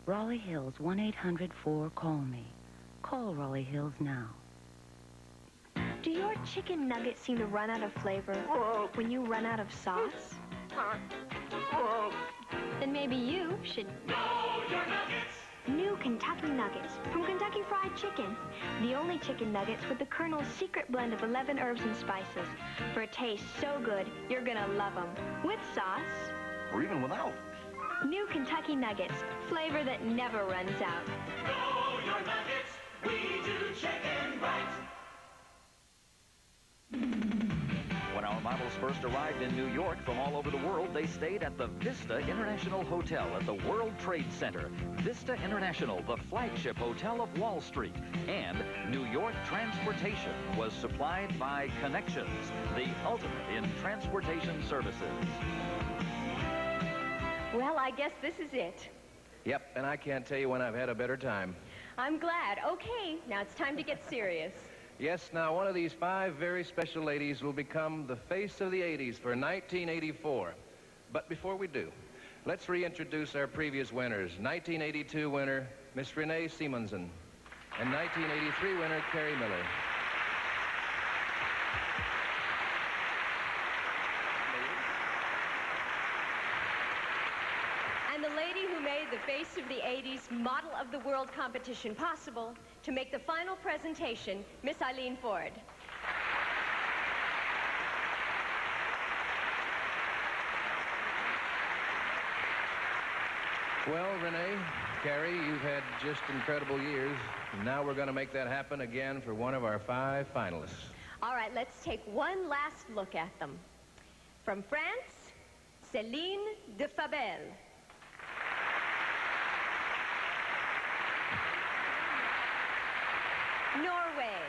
Raleigh Hills, 1-800-4-CALL-ME. Call Raleigh Hills now. Do your chicken nuggets seem to run out of flavor when you run out of sauce? Then maybe you should know your nuggets. New Kentucky Nuggets from Kentucky Fried Chicken. The only chicken nuggets with the Colonel's secret blend of 11 herbs and spices. For a taste so good, you're gonna love them. With sauce. Or even without. New Kentucky Nuggets. Flavor that never runs out. Know your nuggets. We do chicken right. When our models first arrived in New York from all over the world, they stayed at the Vista International Hotel at the World Trade Center. Vista International, the flagship hotel of Wall Street. And New York Transportation was supplied by Connections, the ultimate in transportation services. Well, I guess this is it. Yep, and I can't tell you when I've had a better time. I'm glad. Okay, now it's time to get serious. Yes, now one of these 5 very special ladies will become the face of the 80s for 1984. But before we do, let's reintroduce our previous winners. 1982 winner, Miss Renee Simonson, and 1983 winner, Carrie Miller. And the lady who made the Face of the 80s Model of the World competition possible to make the final presentation, Miss Eileen Ford. Well, Renee, Carrie, you've had just incredible years. And now we're going to make that happen again for one of our 5 finalists. All right, let's take one last look at them. From France, Céline de Fabel. Norway,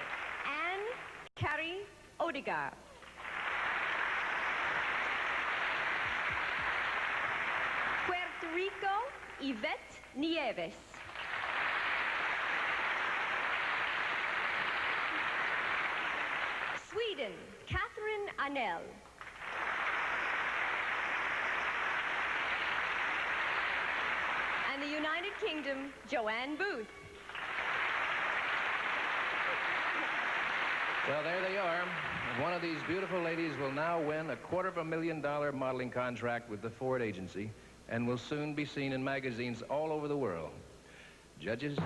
Anne-Carrie Odegaard. Puerto Rico, Yvette Nieves. Sweden, Catherine Arnell. And the United Kingdom, Joanne Booth. Well, there they are. One of these beautiful ladies will now win a $250,000 modeling contract with the Ford agency and will soon be seen in magazines all over the world. Judges?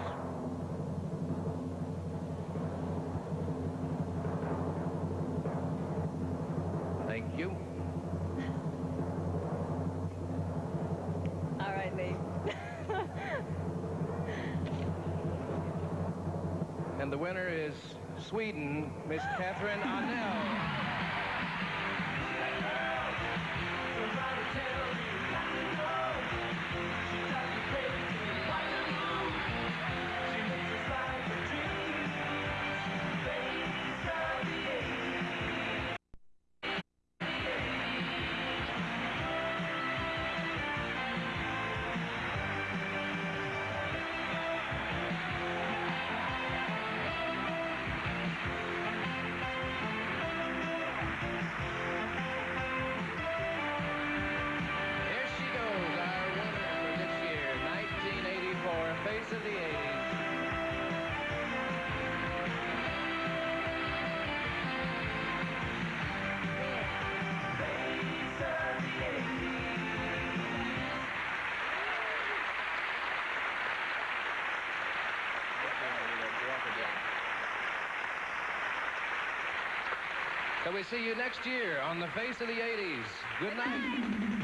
Thank you. All right, Lee. And the winner is Sweden, Miss Catherine Arnell. Till we see you next year on The Face of the 80s. Good night.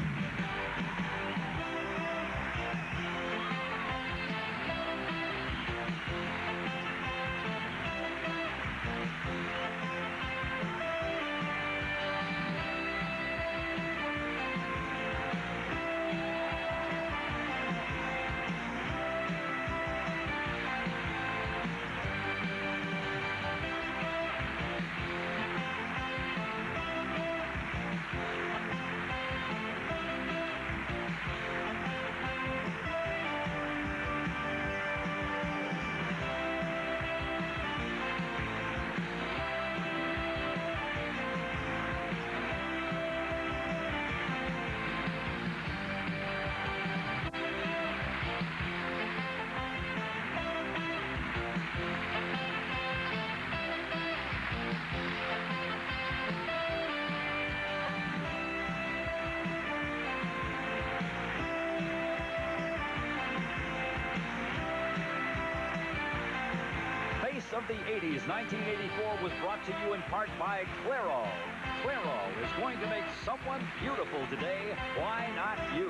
Of the 80s, 1984 was brought to you in part by Clairol. Clairol is going to make someone beautiful today. Why not you?